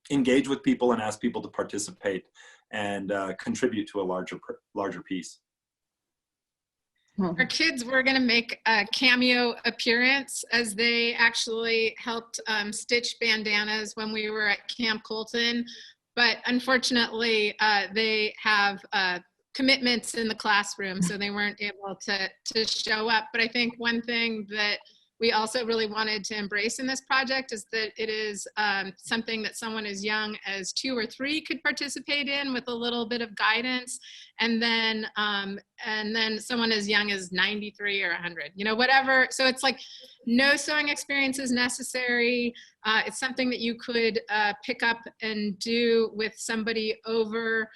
engage with people and ask people to participate and contribute to a larger piece. Our kids were going to make a cameo appearance as they actually helped stitch bandanas when we were at Camp Colton. But unfortunately, they have commitments in the classroom, so they weren't able to show up. But I think one thing that we also really wanted to embrace in this project is that it is something that someone as young as 2 or 3 could participate in with a little bit of guidance, and then someone as young as 93 or 100, you know, whatever. So it's like no sewing experience is necessary. It's something that you could pick up and do with somebody over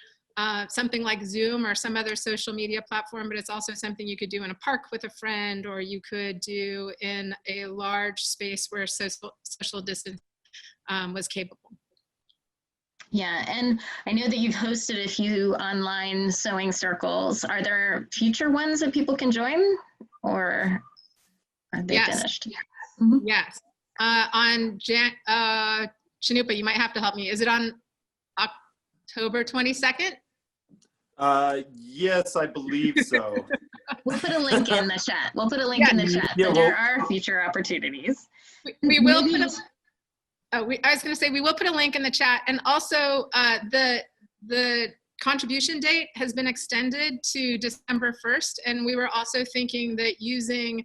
something like Zoom or some other social media platform, but it's also something you could do in a park with a friend, or you could do in a large space where social distance was capable. Yeah, and I know that you've hosted a few online sewing circles. Are there future ones that people can join, or are they finished? Mm-hmm. Yes. On Chanupa, you might have to help me. Is it on October 22nd? Yes, I believe so. We'll put a link in the chat. We'll put a link in the chat. Yeah, but there are future opportunities. We will put I was going to say, we will put a link in the chat. And also the contribution date has been extended to December 1st. And we were also thinking that using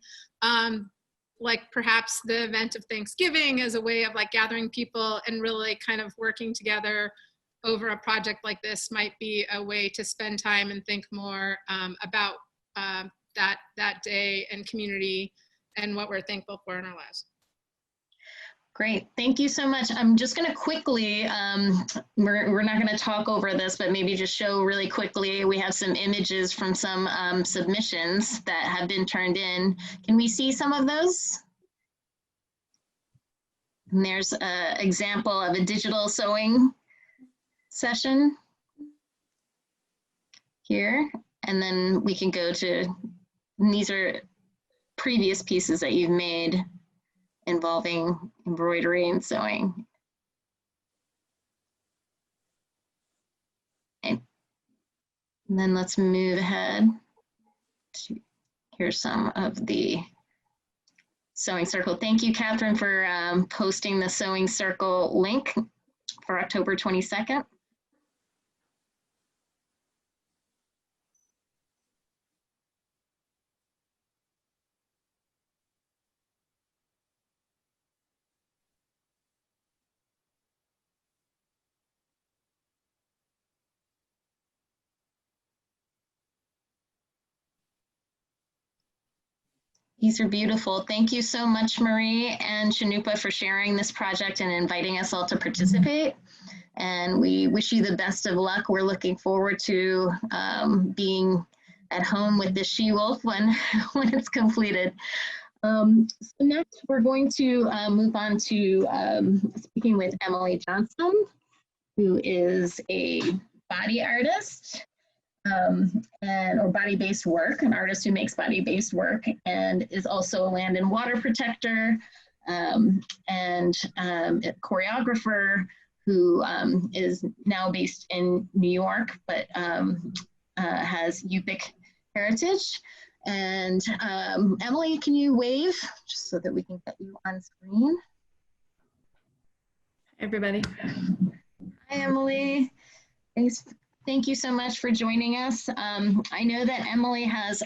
like perhaps the event of Thanksgiving as a way of like gathering people and really kind of working together over a project like this might be a way to spend time and think more about that day and community and what we're thankful for in our lives. Great, thank you so much. I'm just going to quickly, we're not going to talk over this, but maybe just show really quickly. We have some images from some submissions that have been turned in. Can we see some of those? And there's an example of a digital sewing session here, and then we can go to, and these are previous pieces that you've made involving embroidery and sewing. Okay. And then let's move ahead to, here's some of the sewing circle. Thank you, Catherine, for posting the sewing circle link for October 22nd. These are beautiful. Thank you so much, Marie and Chanupa, for sharing this project and inviting us all to participate. And we wish you the best of luck. We're looking forward to being at home with the she-wolf when it's completed. So next, we're going to move on to speaking with Emily Johnson, who is a body artist or body-based work, an artist who makes body-based work, and is also a land and water protector and a choreographer who is now based in New York, but has Yupik heritage. And Emily, can you wave just so that we can get you on screen? Hey everybody. Hi, Emily. Thank you so much for joining us. I know that Emily has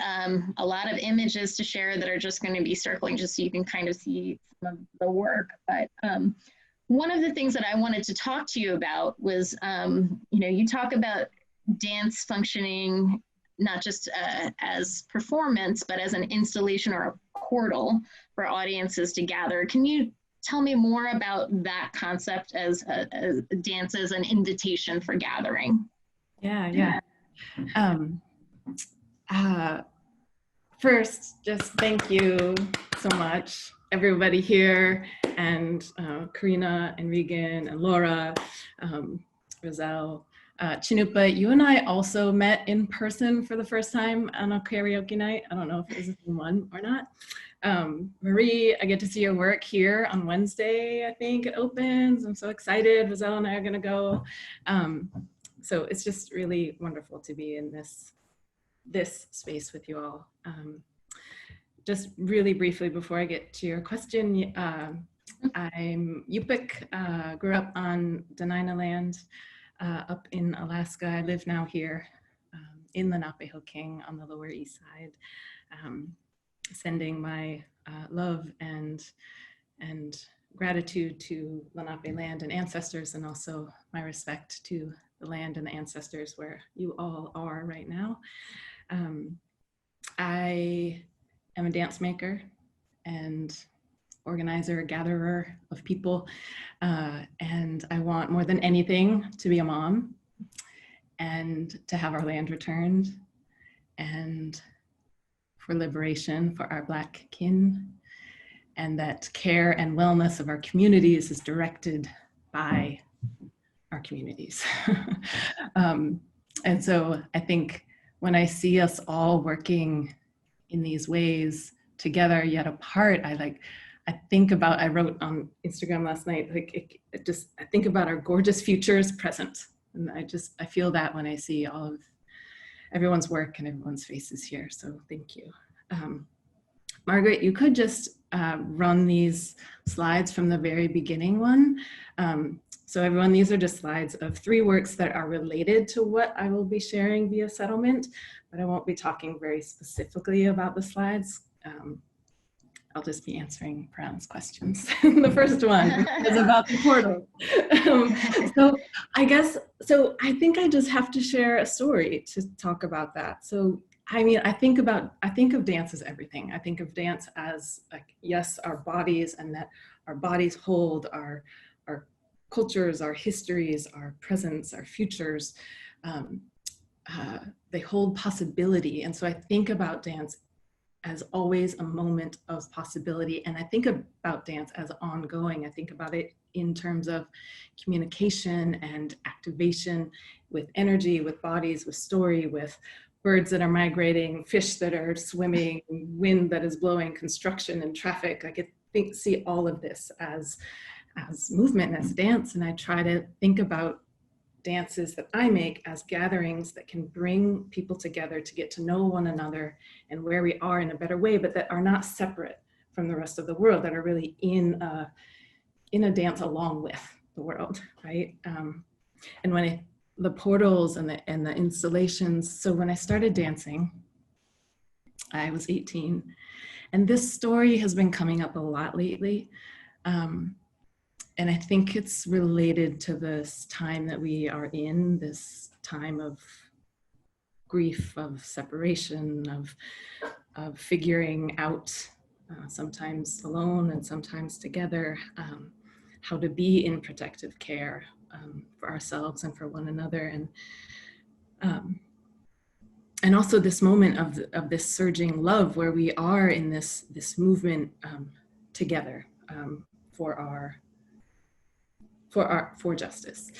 a lot of images to share that are just going to be circling just so you can kind of see some of the work. But one of the things that I wanted to talk to you about was, you talk about dance functioning not just as performance, but as an installation or a portal for audiences to gather. Can you tell me more about that concept as dance as an invitation for gathering? Yeah. First, just thank you so much, everybody here, and Karina and Regan and Laura, Roselle. Chinupa, you and I also met in person for the first time on a karaoke night. I don't know if it was the same one or not. Marie, I get to see your work here on Wednesday, I think it opens. I'm so excited. Roselle and I are gonna go. So it's just really wonderful to be in this space with you all. Just really briefly before I get to your question, I'm Yupik, grew up on Dena'ina land. Up in Alaska. I live now here in Lenape-Hoking on the Lower East Side, sending my love and gratitude to Lenape land and ancestors, and also my respect to the land and the ancestors where you all are right now. I am a dance maker and organizer, gatherer of people. And I want more than anything to be a mom and to have our land returned and for liberation for our Black kin, and that care and wellness of our communities is directed by our communities. And so I think when I see us all working in these ways together yet apart, I wrote on Instagram last night, I think about our gorgeous futures present. And I feel that when I see all of everyone's work and everyone's faces here. So thank you. Margaret, you could just run these slides from the very beginning one. So everyone, these are just slides of 3 works that are related to what I will be sharing via settlement, but I won't be talking very specifically about the slides. I'll just be answering Pran's questions. The first one is about the portal. I think I just have to share a story to talk about that. So, I mean, I think of dance as everything. I think of dance as, like, yes, our bodies, and that our bodies hold our cultures, our histories, our presents, our futures. They hold possibility. And so I think about dance as always a moment of possibility. And I think about dance as ongoing. I think about it in terms of communication and activation with energy, with bodies, with story, with birds that are migrating, fish that are swimming, wind that is blowing, construction and traffic. I could see all of this as movement, as dance. And I try to think about dances that I make as gatherings that can bring people together to get to know one another and where we are in a better way, but that are not separate from the rest of the world, that are really in a dance along with the world, right? And when the portals and the installations, so when I started dancing, I was 18, and this story has been coming up a lot lately. And I think it's related to this time that we are in, this time of grief, of separation, of figuring out, sometimes alone and sometimes together, how to be in protective care for ourselves and for one another. And and also this moment of this surging love where we are in this movement together for justice,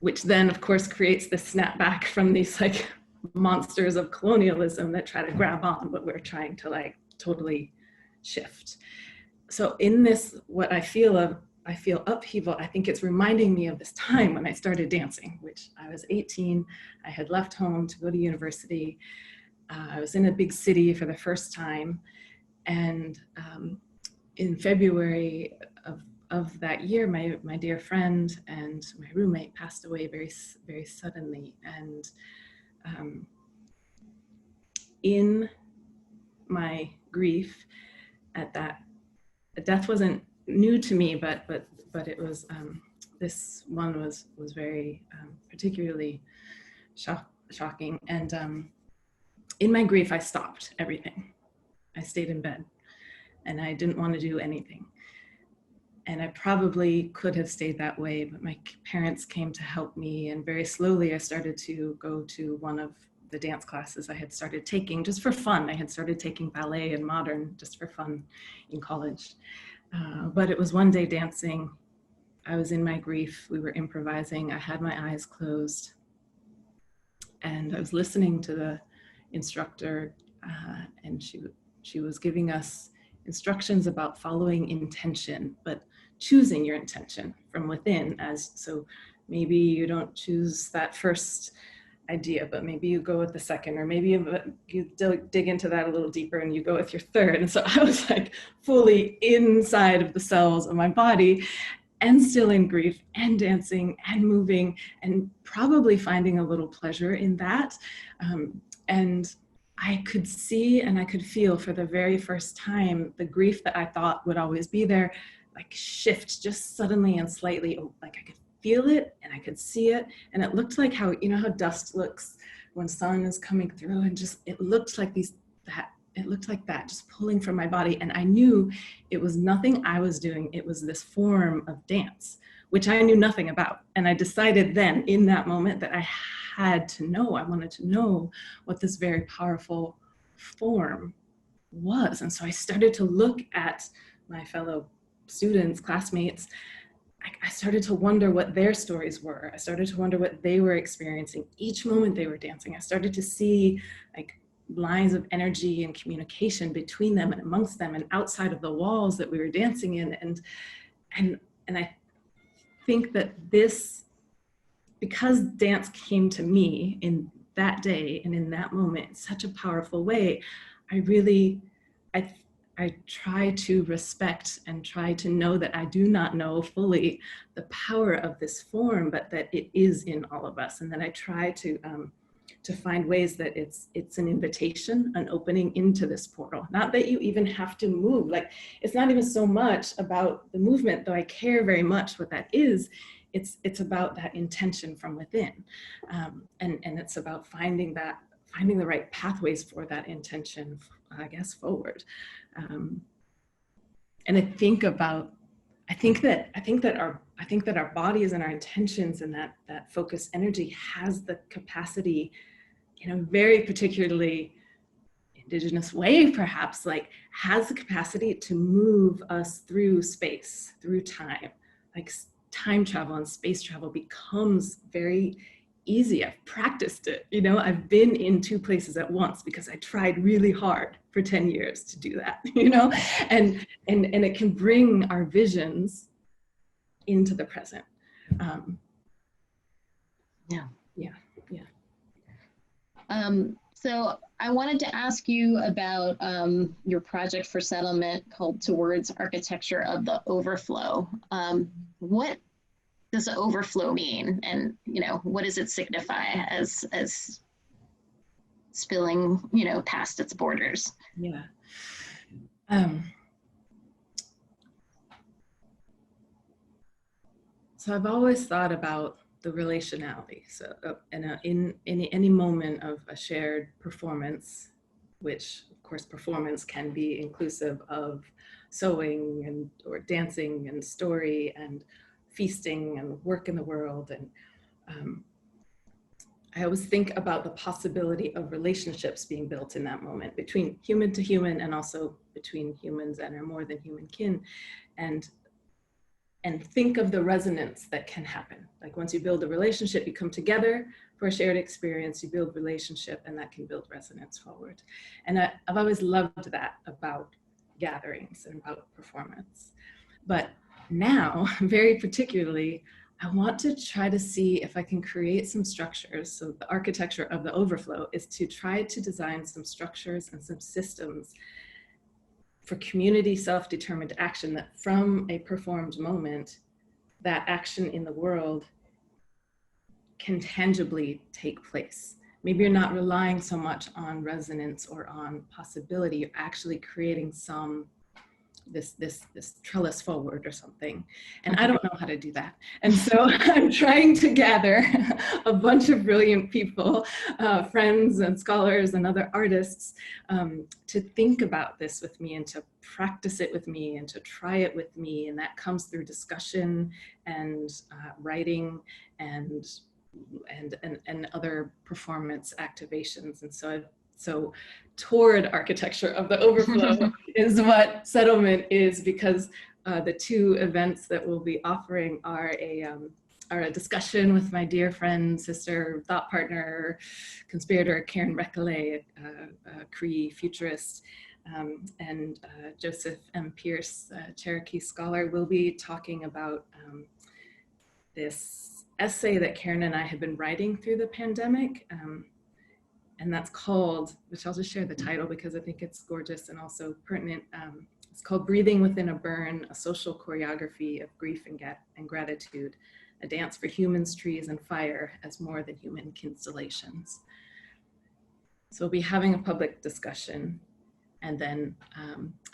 which then of course creates this snapback from these like monsters of colonialism that try to grab on what we're trying to like totally shift. So in this, what I feel upheaval, I think it's reminding me of this time when I started dancing, which I was 18. I had left home to go to university. I was in a big city for the first time. And in February of that year, my dear friend and my roommate passed away very, very suddenly. And in my grief at that, death wasn't new to me, but it was, this one was very particularly shocking. And in my grief, I stopped everything. I stayed in bed and I didn't want to do anything. And I probably could have stayed that way, but my parents came to help me, and very slowly I started to go to one of the dance classes I had started taking just for fun. I had started taking ballet and modern just for fun in college. But it was one day dancing. I was in my grief. We were improvising. I had my eyes closed. And I was listening to the instructor, and she was giving us instructions about following intention, but choosing your intention from within. So maybe you don't choose that first idea, but maybe you go with the second, or maybe you dig into that a little deeper and you go with your third. And so I was like fully inside of the cells of my body and still in grief and dancing and moving and probably finding a little pleasure in that. And I could see and I could feel for the very first time the grief that I thought would always be there, like shift just suddenly and slightly, like I could feel it and I could see it. And it looked like how, you know, how dust looks when sun is coming through, and just, it looked like it looked like that, just pulling from my body. And I knew it was nothing I was doing. It was this form of dance, which I knew nothing about. And I decided then in that moment that I had to know, I wanted to know what this very powerful form was. And so I started to look at my fellow students, classmates. I started to wonder what their stories were. I started to wonder what they were experiencing each moment they were dancing. I started to see like lines of energy and communication between them and amongst them and outside of the walls that we were dancing in. And I think that this, because dance came to me in that day and in that moment in such a powerful way, I try to respect and try to know that I do not know fully the power of this form, but that it is in all of us. And then I try to find ways that it's an invitation, an opening into this portal. Not that you even have to move. Like, it's not even so much about the movement, though I care very much what that is. It's about that intention from within. And it's about finding the right pathways for that intention, I guess, forward. And I think that our bodies and our intentions and that focused energy has the capacity, in a very particularly Indigenous way, perhaps, like has the capacity to move us through space, through time. Like time travel and space travel becomes very easy. I've practiced it, you know, I've been in two places at once because I tried really hard for 10 years to do that, you know, and it can bring our visions into the present. So I wanted to ask you about your project for settlement called Towards Architecture of the Overflow. What does the overflow mean? And, you know, what does it signify as spilling, you know, past its borders? Yeah. So I've always thought about the relationality. So in any moment of a shared performance, which of course performance can be inclusive of sewing and or dancing and story and feasting and work in the world. And I always think about the possibility of relationships being built in that moment between human to human and also between humans and our more than human kin. And think of the resonance that can happen. Like once you build a relationship, you come together for a shared experience, you build relationship, and that can build resonance forward. And I've always loved that about gatherings and about performance. But now, very particularly, I want to try to see if I can create some structures. So the architecture of the overflow is to try to design some structures and some systems for community self-determined action, that from a performed moment, that action in the world can tangibly take place. Maybe you're not relying so much on resonance or on possibility, you're actually creating some this trellis forward or something. And I don't know how to do that. And so I'm trying to gather a bunch of brilliant people, friends and scholars and other artists, to think about this with me and to practice it with me and to try it with me. And that comes through discussion and writing and other performance activations. And so toward architecture of the overflow is what settlement is, because the two events that we'll be offering are a discussion with my dear friend, sister, thought partner, conspirator, Karen Recollet, a Cree futurist, and Joseph M. Pierce, Cherokee scholar, will be talking about this essay that Karen and I have been writing through the pandemic. And that's called, which I'll just share the title because I think it's gorgeous and also pertinent. It's called Breathing Within a Burn, a Social Choreography of Grief and Gratitude, a Dance for Humans, Trees, and Fire as More Than Human Constellations. So we'll be having a public discussion, and then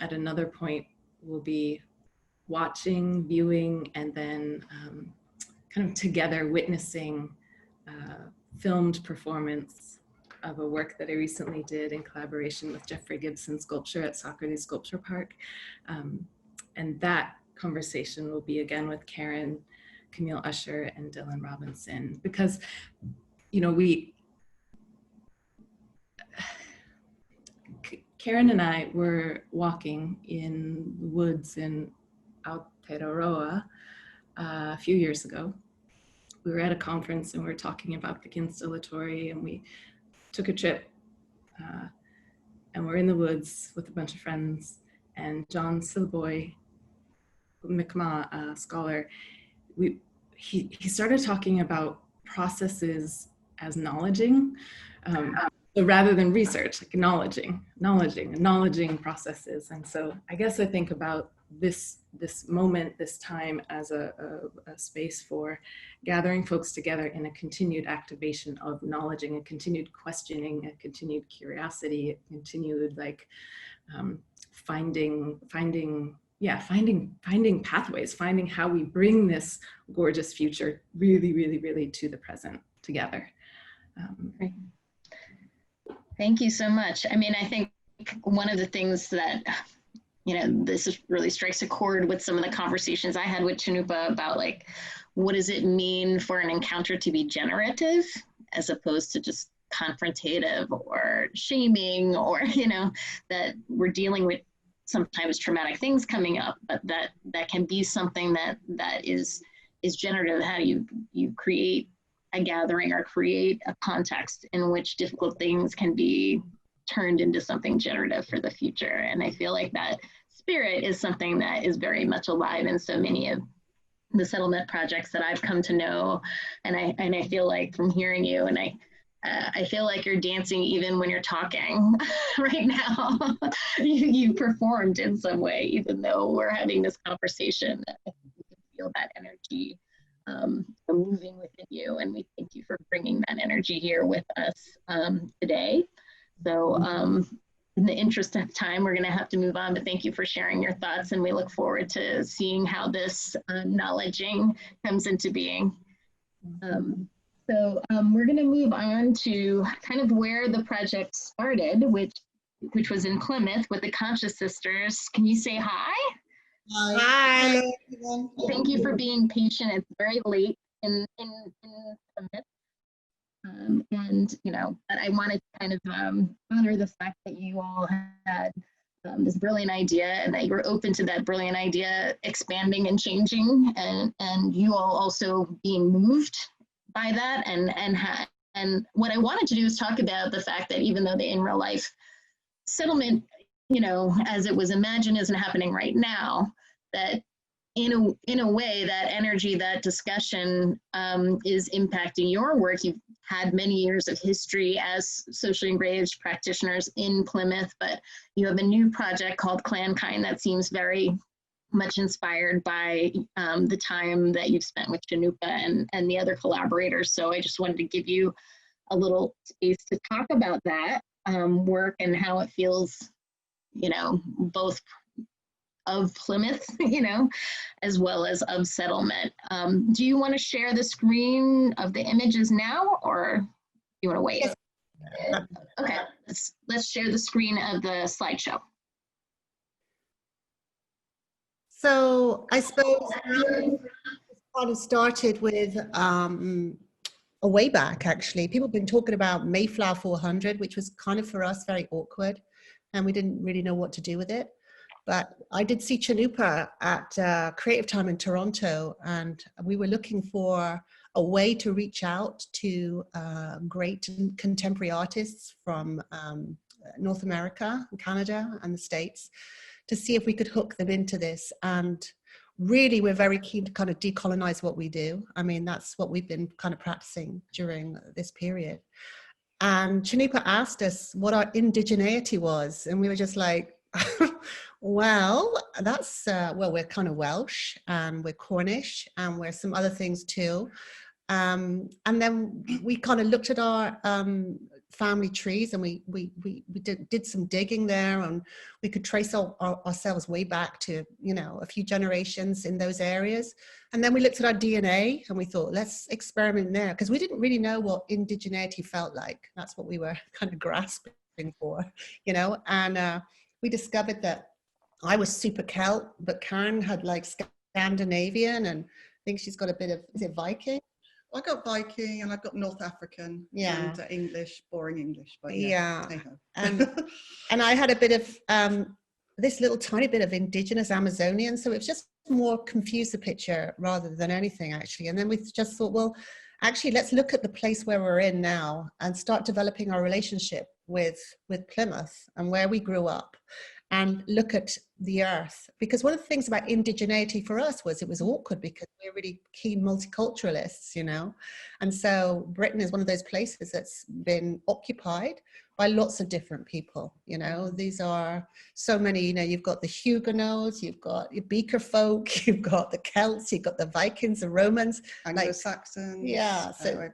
at another point, we'll be watching, viewing, and then kind of together witnessing filmed performance of a work that I recently did in collaboration with Jeffrey Gibson Sculpture at Socrates Sculpture Park. And that conversation will be again with Karen, Camille Usher, and Dylan Robinson, because, you know, Karen and I were walking in the woods in Aotearoa a few years ago. We were at a conference and we were talking about the Constellatory, and we took a trip and we're in the woods with a bunch of friends, and John Silboy, Mi'kmaq scholar, he started talking about processes as knowledging, so rather than research, like acknowledging processes. And so I guess I think about this moment, this time, as a space for gathering folks together in a continued activation of knowledging, a continued questioning, a continued curiosity, a continued like finding pathways, finding how we bring this gorgeous future really to the present together. Great. Thank you so much. I mean, I think one of the things that, you know, this really strikes a chord with some of the conversations I had with Chinupa about, like, what does it mean for an encounter to be generative as opposed to just confrontative or shaming, or, you know, that we're dealing with sometimes traumatic things coming up, but that can be something that is generative. How do you create a gathering or create a context in which difficult things can be turned into something generative for the future? And I feel like that spirit is something that is very much alive in so many of the settlement projects that I've come to know. And I feel like from hearing you, and I feel like you're dancing even when you're talking right now. you performed in some way, even though we're having this conversation. You can feel that energy moving within you, and we thank you for bringing that energy here with us today. So in the interest of time, we're going to have to move on, but thank you for sharing your thoughts, and we look forward to seeing how this knowledging comes into being. So we're going to move on to kind of where the project started, which was in Plymouth with the Conscious Sisters. Can you say hi? Hi. Thank you for being patient. It's very late in Plymouth. And, you know, but I wanted to kind of honor the fact that you all had this brilliant idea and that you were open to that brilliant idea expanding and changing, and you all also being moved by that. And what I wanted to do is talk about the fact that even though the in real life settlement, you know, as it was imagined, isn't happening right now, that in a way that energy, that discussion is impacting your work. You've had many years of history as socially engaged practitioners in Plymouth, but you have a new project called ClanKind that seems very much inspired by the time that you've spent with Chanupa and the other collaborators. So I just wanted to give you a little space to talk about that work and how it feels, you know, both of Plymouth, you know, as well as of settlement. Do you want to share the screen of the images now, or do you want to wait? Okay, let's share the screen of the slideshow. So I suppose it kind of started with a way back, actually. People have been talking about Mayflower 400, which was kind of for us very awkward, and we didn't really know what to do with it. But I did see Chanupa at Creative Time in Toronto, and we were looking for a way to reach out to great contemporary artists from North America, Canada, and the States to see if we could hook them into this. And really, we're very keen to kind of decolonize what we do. I mean, that's what we've been kind of practicing during this period. And Chanupa asked us what our indigeneity was, and we were just like, well, that's, well, we're kind of Welsh, and we're Cornish, and we're some other things too. And then we kind of looked at our family trees, and we did some digging there, and we could trace ourselves way back to, you know, a few generations in those areas. And then we looked at our DNA, and we thought, let's experiment there, because we didn't really know what indigeneity felt like. That's what we were kind of grasping for, you know. And we discovered that I was super Celt, but Karen had like Scandinavian, and I think she's got a bit of, is it Viking? I got Viking and I've got North African, yeah, and English, boring English, but yeah. and I had a bit of this little tiny bit of Indigenous Amazonian, so it was just more confused the picture rather than anything, actually. And then we just thought, well, actually, let's look at the place where we're in now and start developing our relationship with Plymouth and where we grew up, and look at the earth. Because one of the things about indigeneity for us was it was awkward because we're really keen multiculturalists, you know. And so Britain is one of those places that's been occupied by lots of different people, you know. These are so many, you know, you've got the Huguenots, you've got your Beaker folk, you've got the Celts, you've got the Vikings, the Romans, Anglo-Saxons, like, yeah, so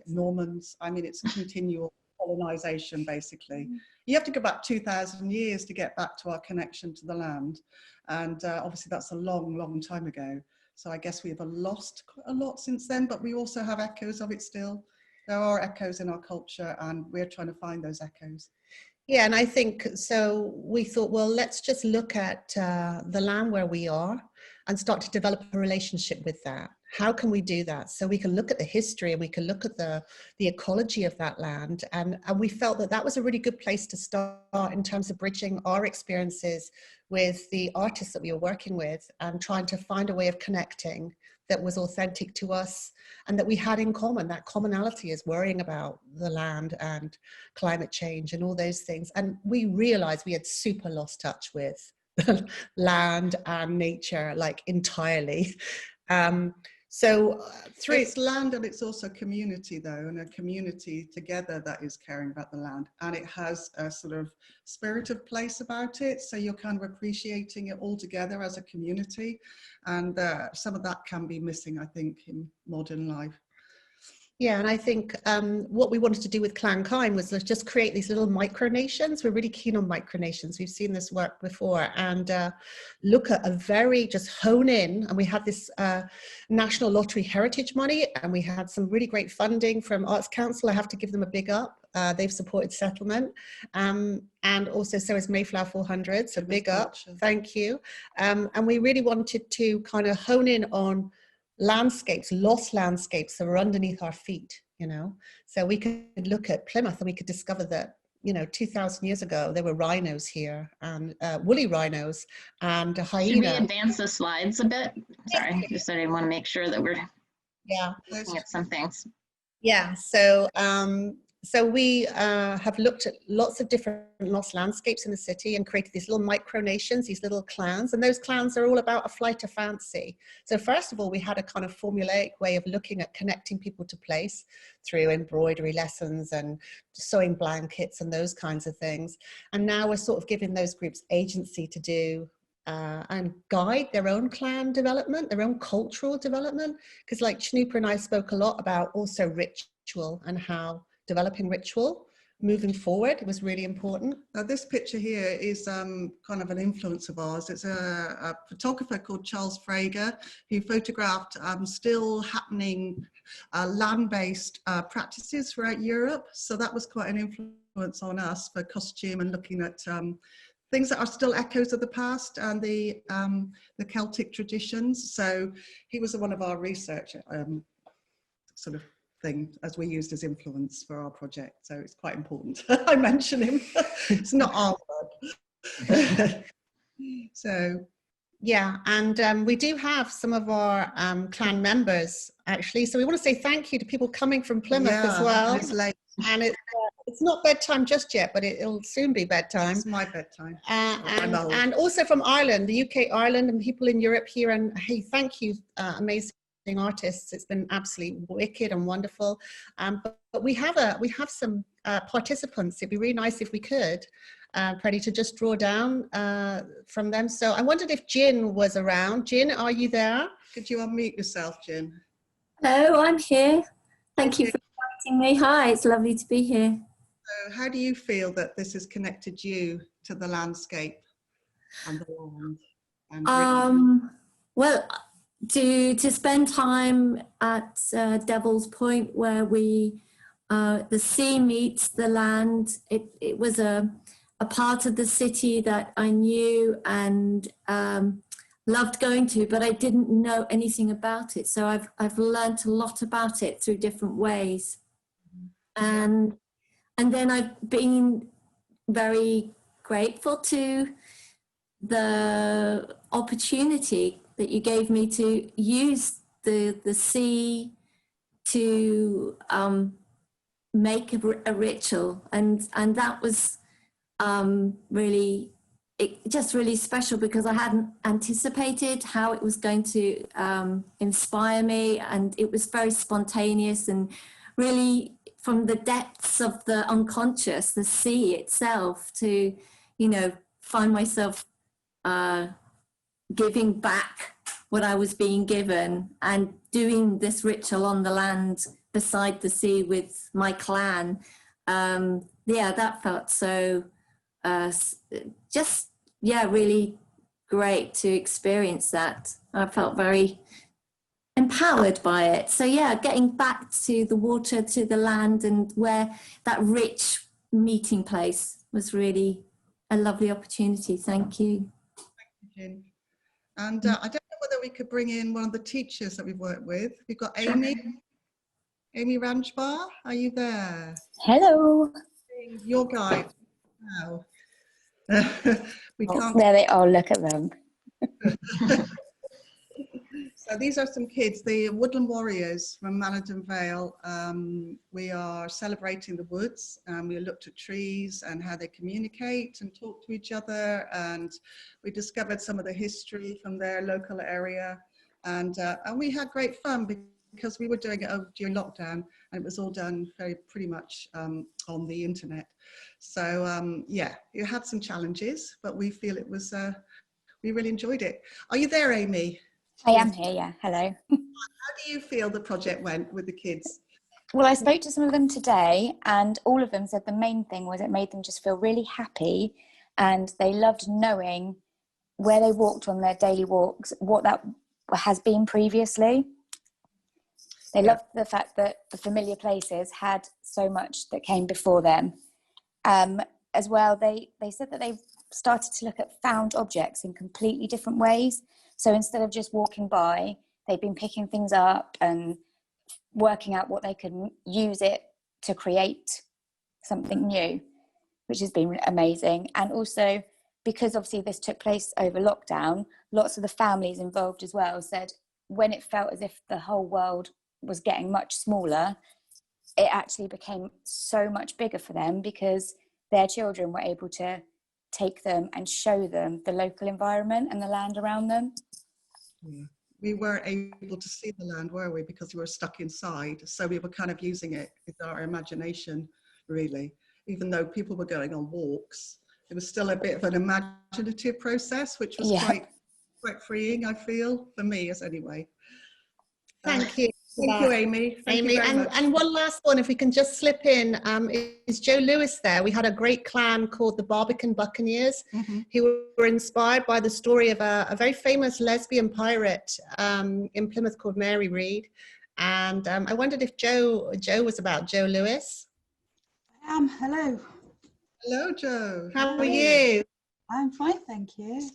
Normans. I mean, it's continual colonization, basically. You have to go back 2,000 years to get back to our connection to the land, and obviously that's a long time ago. So I guess we've lost a lot since then, but we also have echoes of it still. There are echoes in our culture, and we're trying to find those echoes. Yeah, and I think, so we thought, well, let's just look at the land where we are and start to develop a relationship with that. How can we do that? So we can look at the history, and we can look at the ecology of that land. And we felt that that was a really good place to start in terms of bridging our experiences with the artists that we were working with, and trying to find a way of connecting that was authentic to us and that we had in common. That commonality is worrying about the land and climate change and all those things. And we realized we had super lost touch with land and nature, like entirely. It's land, and it's also community though, and a community together that is caring about the land, and it has a sort of spirit of place about it, so you're kind of appreciating it all together as a community, and some of that can be missing, I think, in modern life. Yeah, and I think what we wanted to do with ClanKind was just create these little micronations. We're really keen on micronations. We've seen this work before, and look at just hone in. And we had this National Lottery Heritage money, and we had some really great funding from Arts Council. I have to give them a big up. They've supported settlement, and also so is Mayflower 400, so big up, thank you. And we really wanted to kind of hone in on landscapes, lost landscapes that are underneath our feet, you know. So we could look at Plymouth and we could discover that, you know, 2,000 years ago, there were rhinos here, and woolly rhinos and a Should we hyena. advance the slides a bit? Sorry, just I want to make sure that we're Yeah. looking at some things. Yeah, so so we have looked at lots of different lost landscapes in the city and created these little micronations, these little clans, and those clans are all about a flight of fancy. So first of all, we had a kind of formulaic way of looking at connecting people to place through embroidery lessons and sewing blankets and those kinds of things. And now we're sort of giving those groups agency to do and guide their own clan development, their own cultural development. Because like Chnooper and I spoke a lot about also ritual and how developing ritual moving forward was really important. Now this picture here is kind of an influence of ours. It's a photographer called Charles Frager who photographed still happening land-based practices throughout Europe. So that was quite an influence on us for costume and looking at things that are still echoes of the past and the Celtic traditions. So he was one of our research sort of thing as we used as influence for our project. So it's quite important I mention him. It's not our word. So yeah, and we do have some of our clan members actually. So we want to say thank you to people coming from Plymouth as well. It's late. And it's not bedtime just yet, but it'll soon be bedtime. It's my bedtime. And also from Ireland, the UK, Ireland, and people in Europe here. And hey, thank you, amazing artists. It's been absolutely wicked and wonderful. But we have some participants. It'd be really nice if we could, Freddie, to just draw down from them. So I wondered if Jin was around. Jin, are you there? Could you unmute yourself, Jin? Hello, I'm here. Thank you for inviting me. Hi, it's lovely to be here. So how do you feel that this has connected you to the landscape and the land? And well, to spend time at Devil's Point, where we the sea meets the land. It was a part of the city that I knew and loved going to, but I didn't know anything about it. So I've learned a lot about it through different ways, and then I've been very grateful to the opportunity that you gave me to use the sea to make a ritual, and that was really just really special, because I hadn't anticipated how it was going to inspire me, and it was very spontaneous and really from the depths of the unconscious, the sea itself, to, you know, find myself giving back what I was being given and doing this ritual on the land beside the sea with my clan. Yeah, that felt so just, yeah, really great to experience that. I felt very empowered by it. So yeah, getting back to the water, to the land, and where that rich meeting place was really a lovely opportunity. Thank you. Thank you, Jin. And I don't know whether we could bring in one of the teachers that we've worked with. We've got Amy Ranchbar. Are you there? Hello. Your guide. Wow. We can't. There they are. Look at them. So these are some kids, the Woodland Warriors from Manadon Vale. We are celebrating the woods, and we looked at trees and how they communicate and talk to each other, and we discovered some of the history from their local area, and we had great fun because we were doing it during lockdown, and it was all done pretty much on the internet. So yeah, it had some challenges, but we feel it was, we really enjoyed it. Are you there, Amy? I am here, yeah. Hello. How do you feel the project went with the kids? Well, I spoke to some of them today, and all of them said the main thing was it made them just feel really happy, and they loved knowing where they walked on their daily walks, what that has been previously. They loved the fact that the familiar places had so much that came before them. As well, they said that they've started to look at found objects in completely different ways. So instead of just walking by, they've been picking things up and working out what they could use it to create something new, which has been amazing. And also, because obviously this took place over lockdown, lots of the families involved as well said when it felt as if the whole world was getting much smaller, it actually became so much bigger for them because their children were able to take them and show them the local environment and the land around them. Yeah. We weren't able to see the land, were we? Because we were stuck inside. So we were kind of using it with our imagination, really. Even though people were going on walks, it was still a bit of an imaginative process, which was quite freeing, I feel, for me as anyway. Thank you. Thank you, Amy. Thank you very much. And one last one, if we can just slip in, is Joe Lewis there? We had a great clan called the Barbican Buccaneers, who were inspired by the story of a very famous lesbian pirate in Plymouth called Mary Read. And I wondered if Joe was about Joe Lewis. Hello. Hello, Joe. How are you? I'm fine, thank you.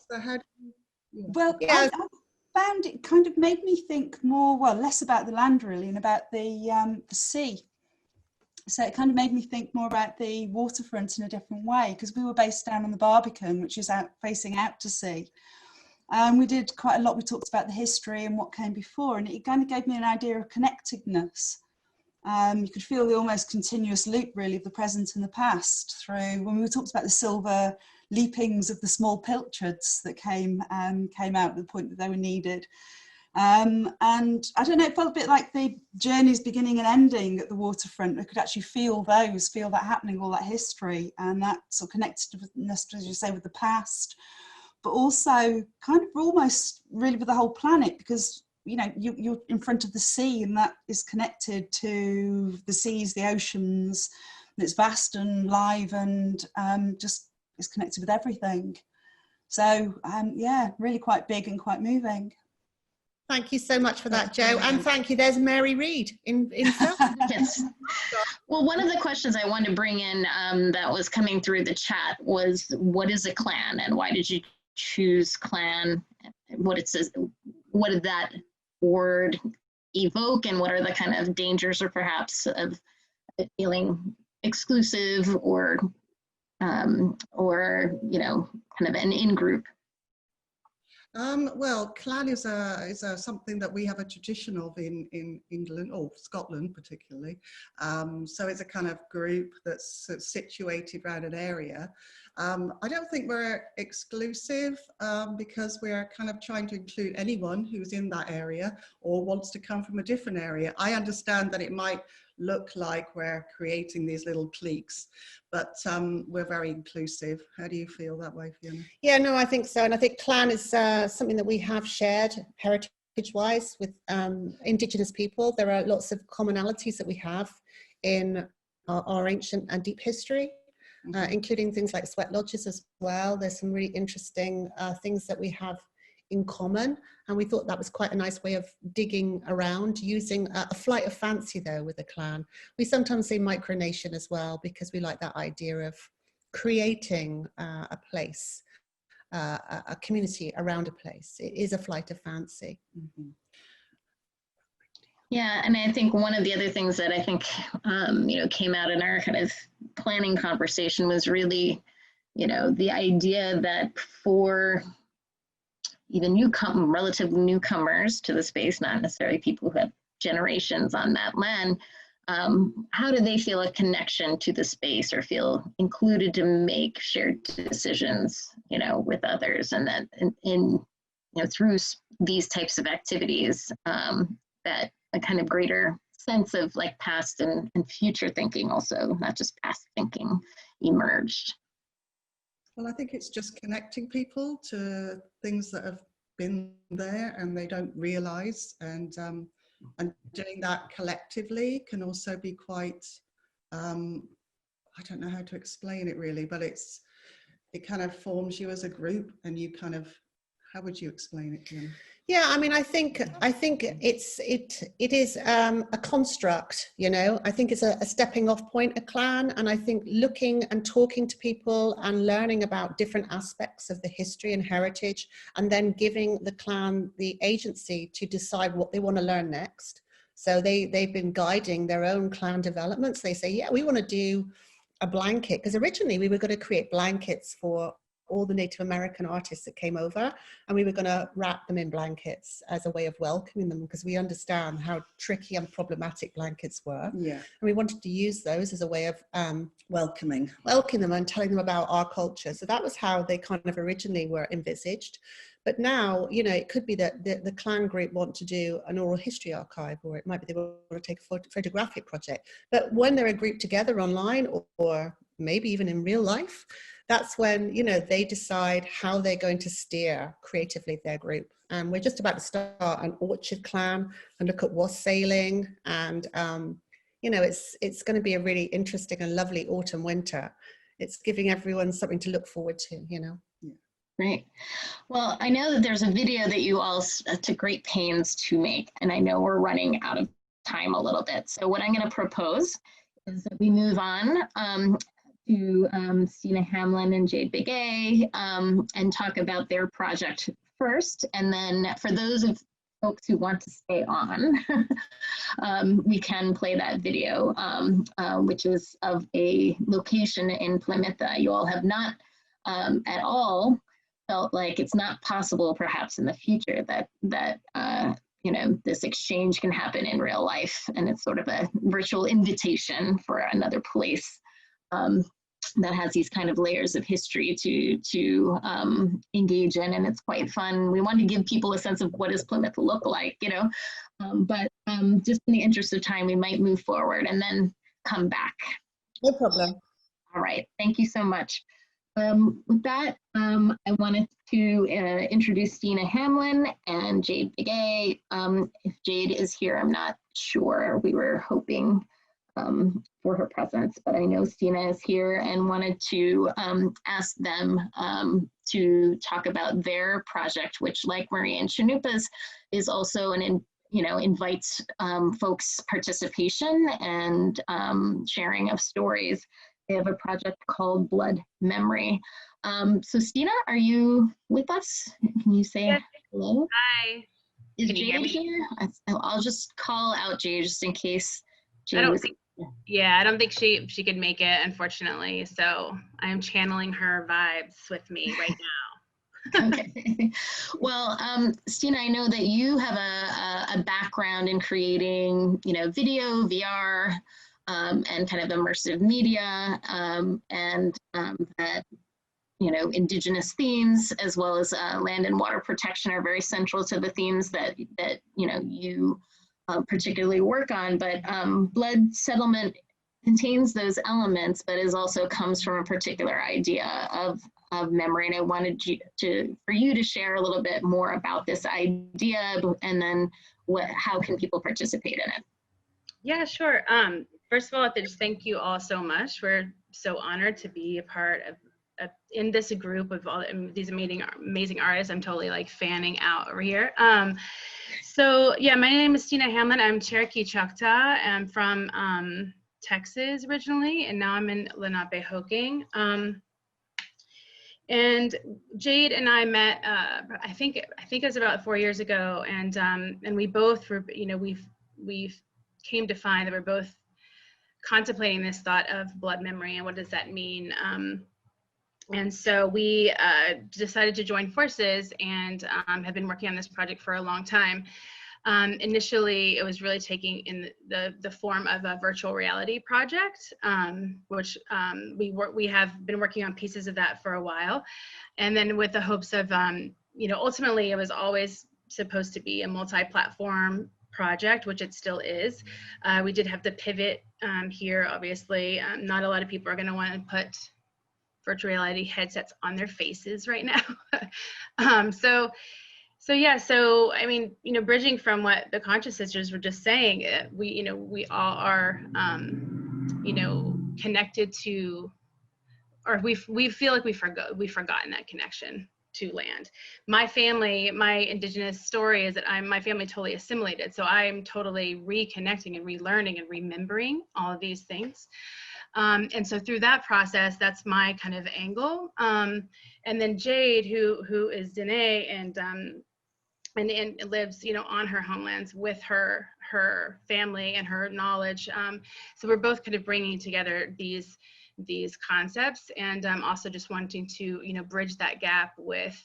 So how do you... Well, I found it kind of made me think more, well, less about the land really and about the sea. So it kind of made me think more about the waterfront in a different way, because we were based down on the Barbican, which is facing out to sea. We did quite a lot. We talked about the history and what came before, and it kind of gave me an idea of connectedness. You could feel the almost continuous loop really of the present and the past through when we talked about the silver leapings of the small pilchards that came out at the point that they were needed. And I don't know, it felt a bit like the journeys beginning and ending at the waterfront. I could actually feel that happening, all that history and that sort of connectedness, as you say, with the past, but also kind of almost really with the whole planet, because you know, you're in front of the sea and that is connected to the seas, the oceans, and it's vast and live and just is connected with everything. So yeah, really quite big and quite moving. Thank you so much for that, Joe. And thank you. There's Mary Read in South. Yes. Well, one of the questions I wanted to bring in that was coming through the chat was, what is a clan and why did you choose clan? What did that word evoke, and what are the kind of dangers or perhaps of feeling exclusive or you know, kind of an in-group? Well, clan is something that we have a tradition of in England, or Scotland particularly. So it's a kind of group that's situated around an area. I don't think we're exclusive because we're kind of trying to include anyone who's in that area or wants to come from a different area. I understand that it might look like we're creating these little cliques, but we're very inclusive. How do you feel that way, Fiona? Yeah, no, I think so. And I think clan is something that we have shared heritage-wise with Indigenous people. There are lots of commonalities that we have in our ancient and deep history, including things like sweat lodges as well. There's some really interesting things that we have in common, and we thought that was quite a nice way of digging around, using a flight of fancy though with a clan. We sometimes say micronation as well, because we like that idea of creating a place, a community around a place. It is a flight of fancy. Yeah, and I think one of the other things that I think you know, came out in our kind of planning conversation was really, you know, the idea that for even relative newcomers to the space, not necessarily people who have generations on that land, how do they feel a connection to the space or feel included to make shared decisions, you know, with others, and that in you know, through these types of activities, that a kind of greater sense of like past and future thinking, also not just past thinking, emerged. Well, I think it's just connecting people to things that have been there and they don't realize, and doing that collectively can also be quite, I don't know how to explain it really, but it kind of forms you as a group, and you kind of, how would you explain it, Fiona? Yeah, I mean, I think it is a construct, you know. I think it's a stepping off point, a clan, and I think looking and talking to people and learning about different aspects of the history and heritage, and then giving the clan the agency to decide what they want to learn next. So they've been guiding their own clan developments. They say, yeah, we want to do a blanket, because originally we were going to create blankets for all the Native American artists that came over, and we were going to wrap them in blankets as a way of welcoming them, because we understand how tricky and problematic blankets were. Yeah. And we wanted to use those as a way of Welcoming them and telling them about our culture. So that was how they kind of originally were envisaged. But now, you know, it could be that the clan group want to do an oral history archive, or it might be they want to take a photographic project. But when they're a group together online, or maybe even in real life, that's when, you know, they decide how they're going to steer creatively their group. And we're just about to start an orchard clan and look at wassailing. And, you know, it's going to be a really interesting and lovely autumn winter. It's giving everyone something to look forward to, you know. Great. Well, I know that there's a video that you all took great pains to make, and I know we're running out of time a little bit. So what I'm going to propose is that we move on to Stina Hamlin and Jade Big A and talk about their project first. And then for those of folks who want to stay on, we can play that video, which is of a location in Plymouth that you all have not at all felt like it's not possible perhaps in the future that you know, this exchange can happen in real life, and it's sort of a virtual invitation for another place that has these kind of layers of history to engage in, and it's quite fun. We want to give people a sense of what does Plymouth look like, you know, but just in the interest of time, we might move forward and then come back. No problem. All right, thank you so much. With that, I wanted to introduce Stina Hamlin and Jade Big A. If Jade is here, I'm not sure. We were hoping for her presence, but I know Stina is here, and wanted to ask them to talk about their project, which, like Marie and Chanupa's, is also invites folks' participation and sharing of stories. They have a project called Blood Memory. So Stina, are you with us? Can you say hello? Hi. Is Jade here? I'll just call out Jade just in case Jade I don't think she could make it, unfortunately. So I am channeling her vibes with me right now. Okay. Well, Stina, I know that you have a background in creating, you know, video, VR, and kind of immersive media, and that, you know, Indigenous themes as well as land and water protection are very central to the themes that you know, you particularly work on. But Blood Settlement contains those elements, but is also comes from a particular idea of memory. And I wanted for you to share a little bit more about this idea, and then how can people participate in it? Yeah, sure. First of all, just thank you all so much. We're so honored to be a part of in this group of all these amazing artists. I'm totally like fanning out over here. So yeah, my name is Stina Hamlin. I'm Cherokee Choctaw. I'm from Texas originally, and now I'm in Lenapehoking. And Jade and I met, I think it was about 4 years ago, and we both were, you know, we've came to find that we're both contemplating this thought of blood memory and what does that mean. And so we decided to join forces and have been working on this project for a long time. Initially, it was really taking in the form of a virtual reality project, which we have been working on pieces of that for a while. And then with the hopes of, you know, ultimately it was always supposed to be a multi-platform project, which it still is. We did have to pivot here, obviously. Not a lot of people are going to want to put virtual reality headsets on their faces right now. So yeah, so I mean, you know, bridging from what the Conscious Sisters were just saying, we all are, you know, connected to, or we feel like we've forgotten that connection to land. My family, my Indigenous story is that my family totally assimilated. So I'm totally reconnecting and relearning and remembering all of these things. And so through that process, that's my kind of angle. And then Jade, who is Dene, and and lives, on her homelands with her family and her knowledge. So we're both kind of bringing together these concepts, and also just wanting to, bridge that gap with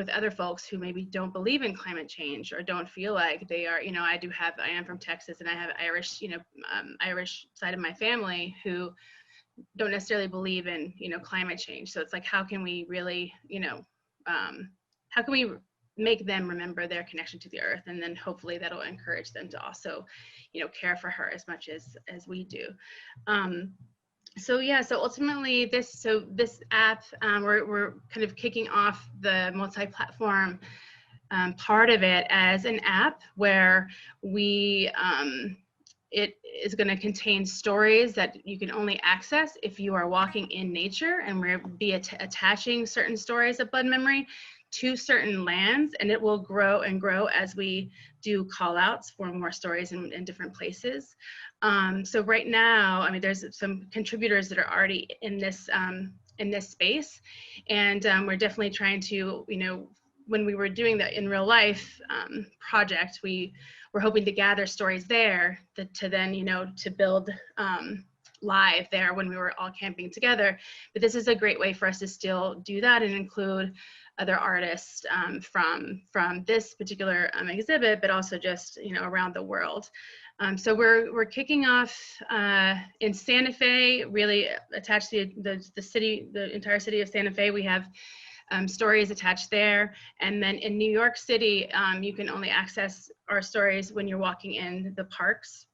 other folks who maybe don't believe in climate change or don't feel like they are. I am from Texas, and I have Irish, Irish side of my family who don't necessarily believe in, climate change. So it's like, how can we really, how can we make them remember their connection to the earth, and then hopefully that'll encourage them to also, care for her as much as we do. So ultimately this app, we're kind of kicking off the multi-platform part of it as an app where it is going to contain stories that you can only access if you are walking in nature, and we'll be attaching certain stories of blood memory to certain lands, and it will grow and grow as we do call outs for more stories in different places. So right now, there's some contributors that are already in this space, and we're definitely trying to, when we were doing the in real life project, we were hoping to gather stories there to then, to build live there when we were all camping together. But this is a great way for us to still do that and include other artists from this particular exhibit, but also just, around the world. So we're kicking off in Santa Fe, really attached to the city, the entire city of Santa Fe. We have stories attached there. And then in New York City, you can only access our stories when you're walking in the parks.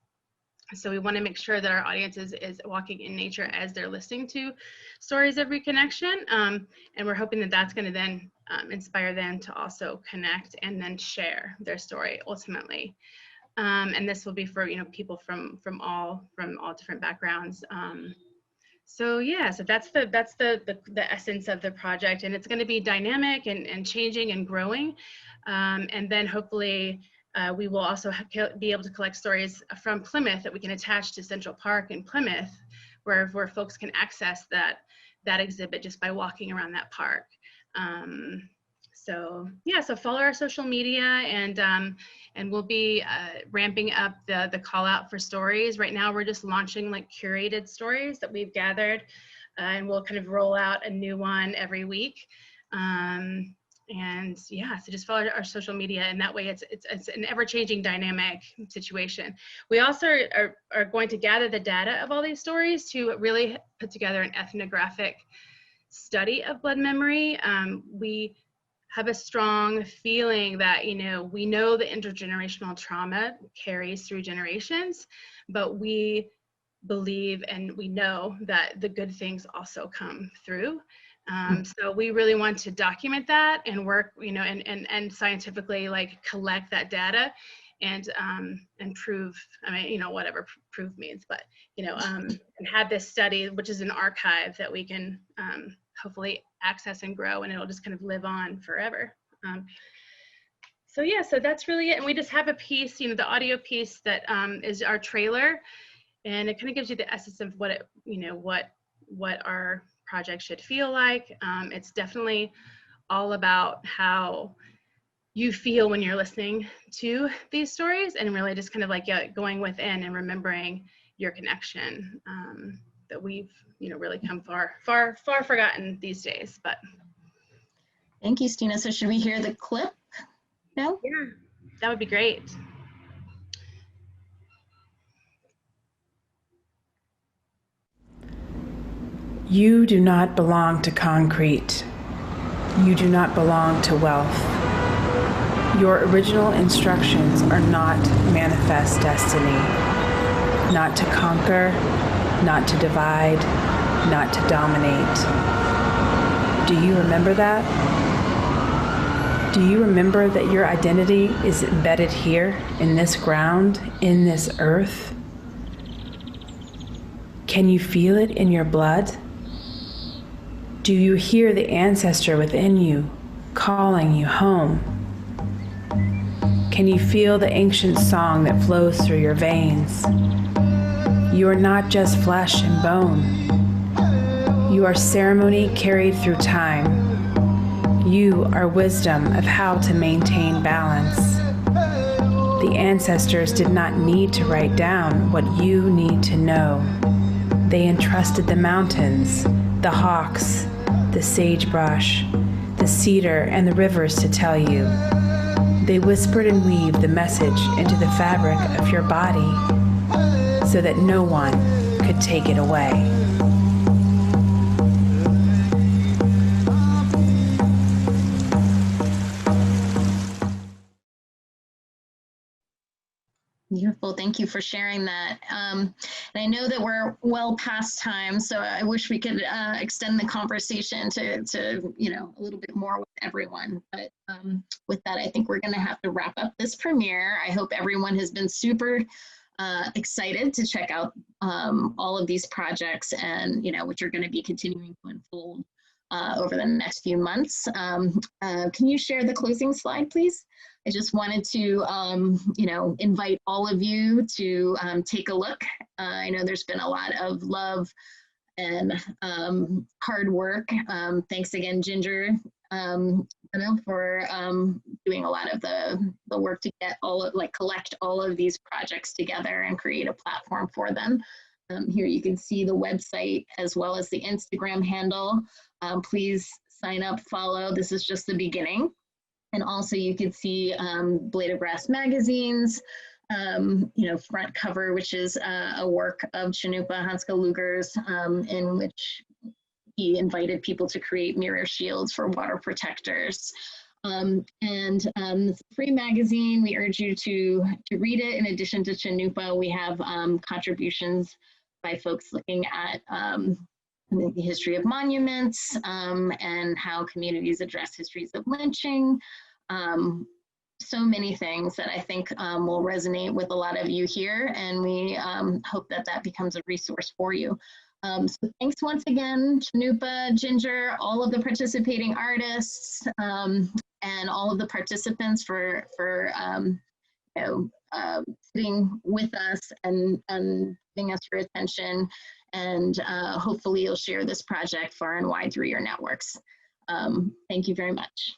So we want to make sure that our audience is walking in nature as they're listening to stories of reconnection. And we're hoping that that's going to then inspire them to also connect and then share their story ultimately. And this will be for, people from all different backgrounds. So that's the essence of the project, and it's going to be dynamic and changing and growing. And then hopefully we will also be able to collect stories from Plymouth that we can attach to Central Park in Plymouth, where folks can access that exhibit just by walking around that park. So follow our social media, and we'll be ramping up the call out for stories. Right now we're just launching like curated stories that we've gathered, and we'll kind of roll out a new one every week. So just follow our social media, and that way it's an ever-changing dynamic situation. We also are going to gather the data of all these stories to really put together an ethnographic study of blood memory. We have a strong feeling that, we know the intergenerational trauma carries through generations, but we believe and we know that the good things also come through. So we really want to document that and work, and scientifically like collect that data and prove, whatever prove means, but, and have this study, which is an archive that we can hopefully access and grow, and it'll just kind of live on forever. So that's really it. And we just have a piece, the audio piece that is our trailer, and it kind of gives you the essence of what what our project should feel like. It's definitely all about how you feel when you're listening to these stories, and really just kind of like going within and remembering your connection that we've really come far forgotten these days. But thank you, Stina. So should we hear the clip now? Yeah, that would be great. You do not belong to concrete. You do not belong to wealth. Your original instructions are not manifest destiny. Not to conquer, not to divide, not to dominate. Do you remember that? Do you remember that your identity is embedded here, in this ground, in this earth? Can you feel it in your blood? Do you hear the ancestor within you calling you home? Can you feel the ancient song that flows through your veins? You are not just flesh and bone. You are ceremony carried through time. You are wisdom of how to maintain balance. The ancestors did not need to write down what you need to know. They entrusted the mountains, the hawks, the sagebrush, the cedar, and the rivers to tell you. They whispered and weaved the message into the fabric of your body so that no one could take it away. Beautiful. Thank you for sharing that. And I know that we're well past time, so I wish we could extend the conversation to you know, a little bit more with everyone. But with that, I think we're going to have to wrap up this premiere. I hope everyone has been super excited to check out all of these projects, and you know, which are going to be continuing to unfold over the next few months. Can you share the closing slide, please? I just wanted to, you know, invite all of you to take a look. I know there's been a lot of love and hard work. Thanks again, Ginger, you know, for doing a lot of the work to get all of, like, collect all of these projects together and create a platform for them. Here you can see the website as well as the Instagram handle. Please sign up, follow. This is just the beginning. And also you can see Blade of Grass magazine's you know, front cover, which is a work of Chinoopa Hanska Luger's, in which he invited people to create mirror shields for water protectors. It's a free magazine. We urge you to read it. In addition to Chinoopa, we have contributions by folks looking at the history of monuments and how communities address histories of lynching. So many things that I think will resonate with a lot of you here, and we hope that that becomes a resource for you. So thanks once again, Chinoopa, Ginger, all of the participating artists, and all of the participants for you know, sitting with us and giving us your attention. And hopefully you'll share this project far and wide through your networks. Thank you very much.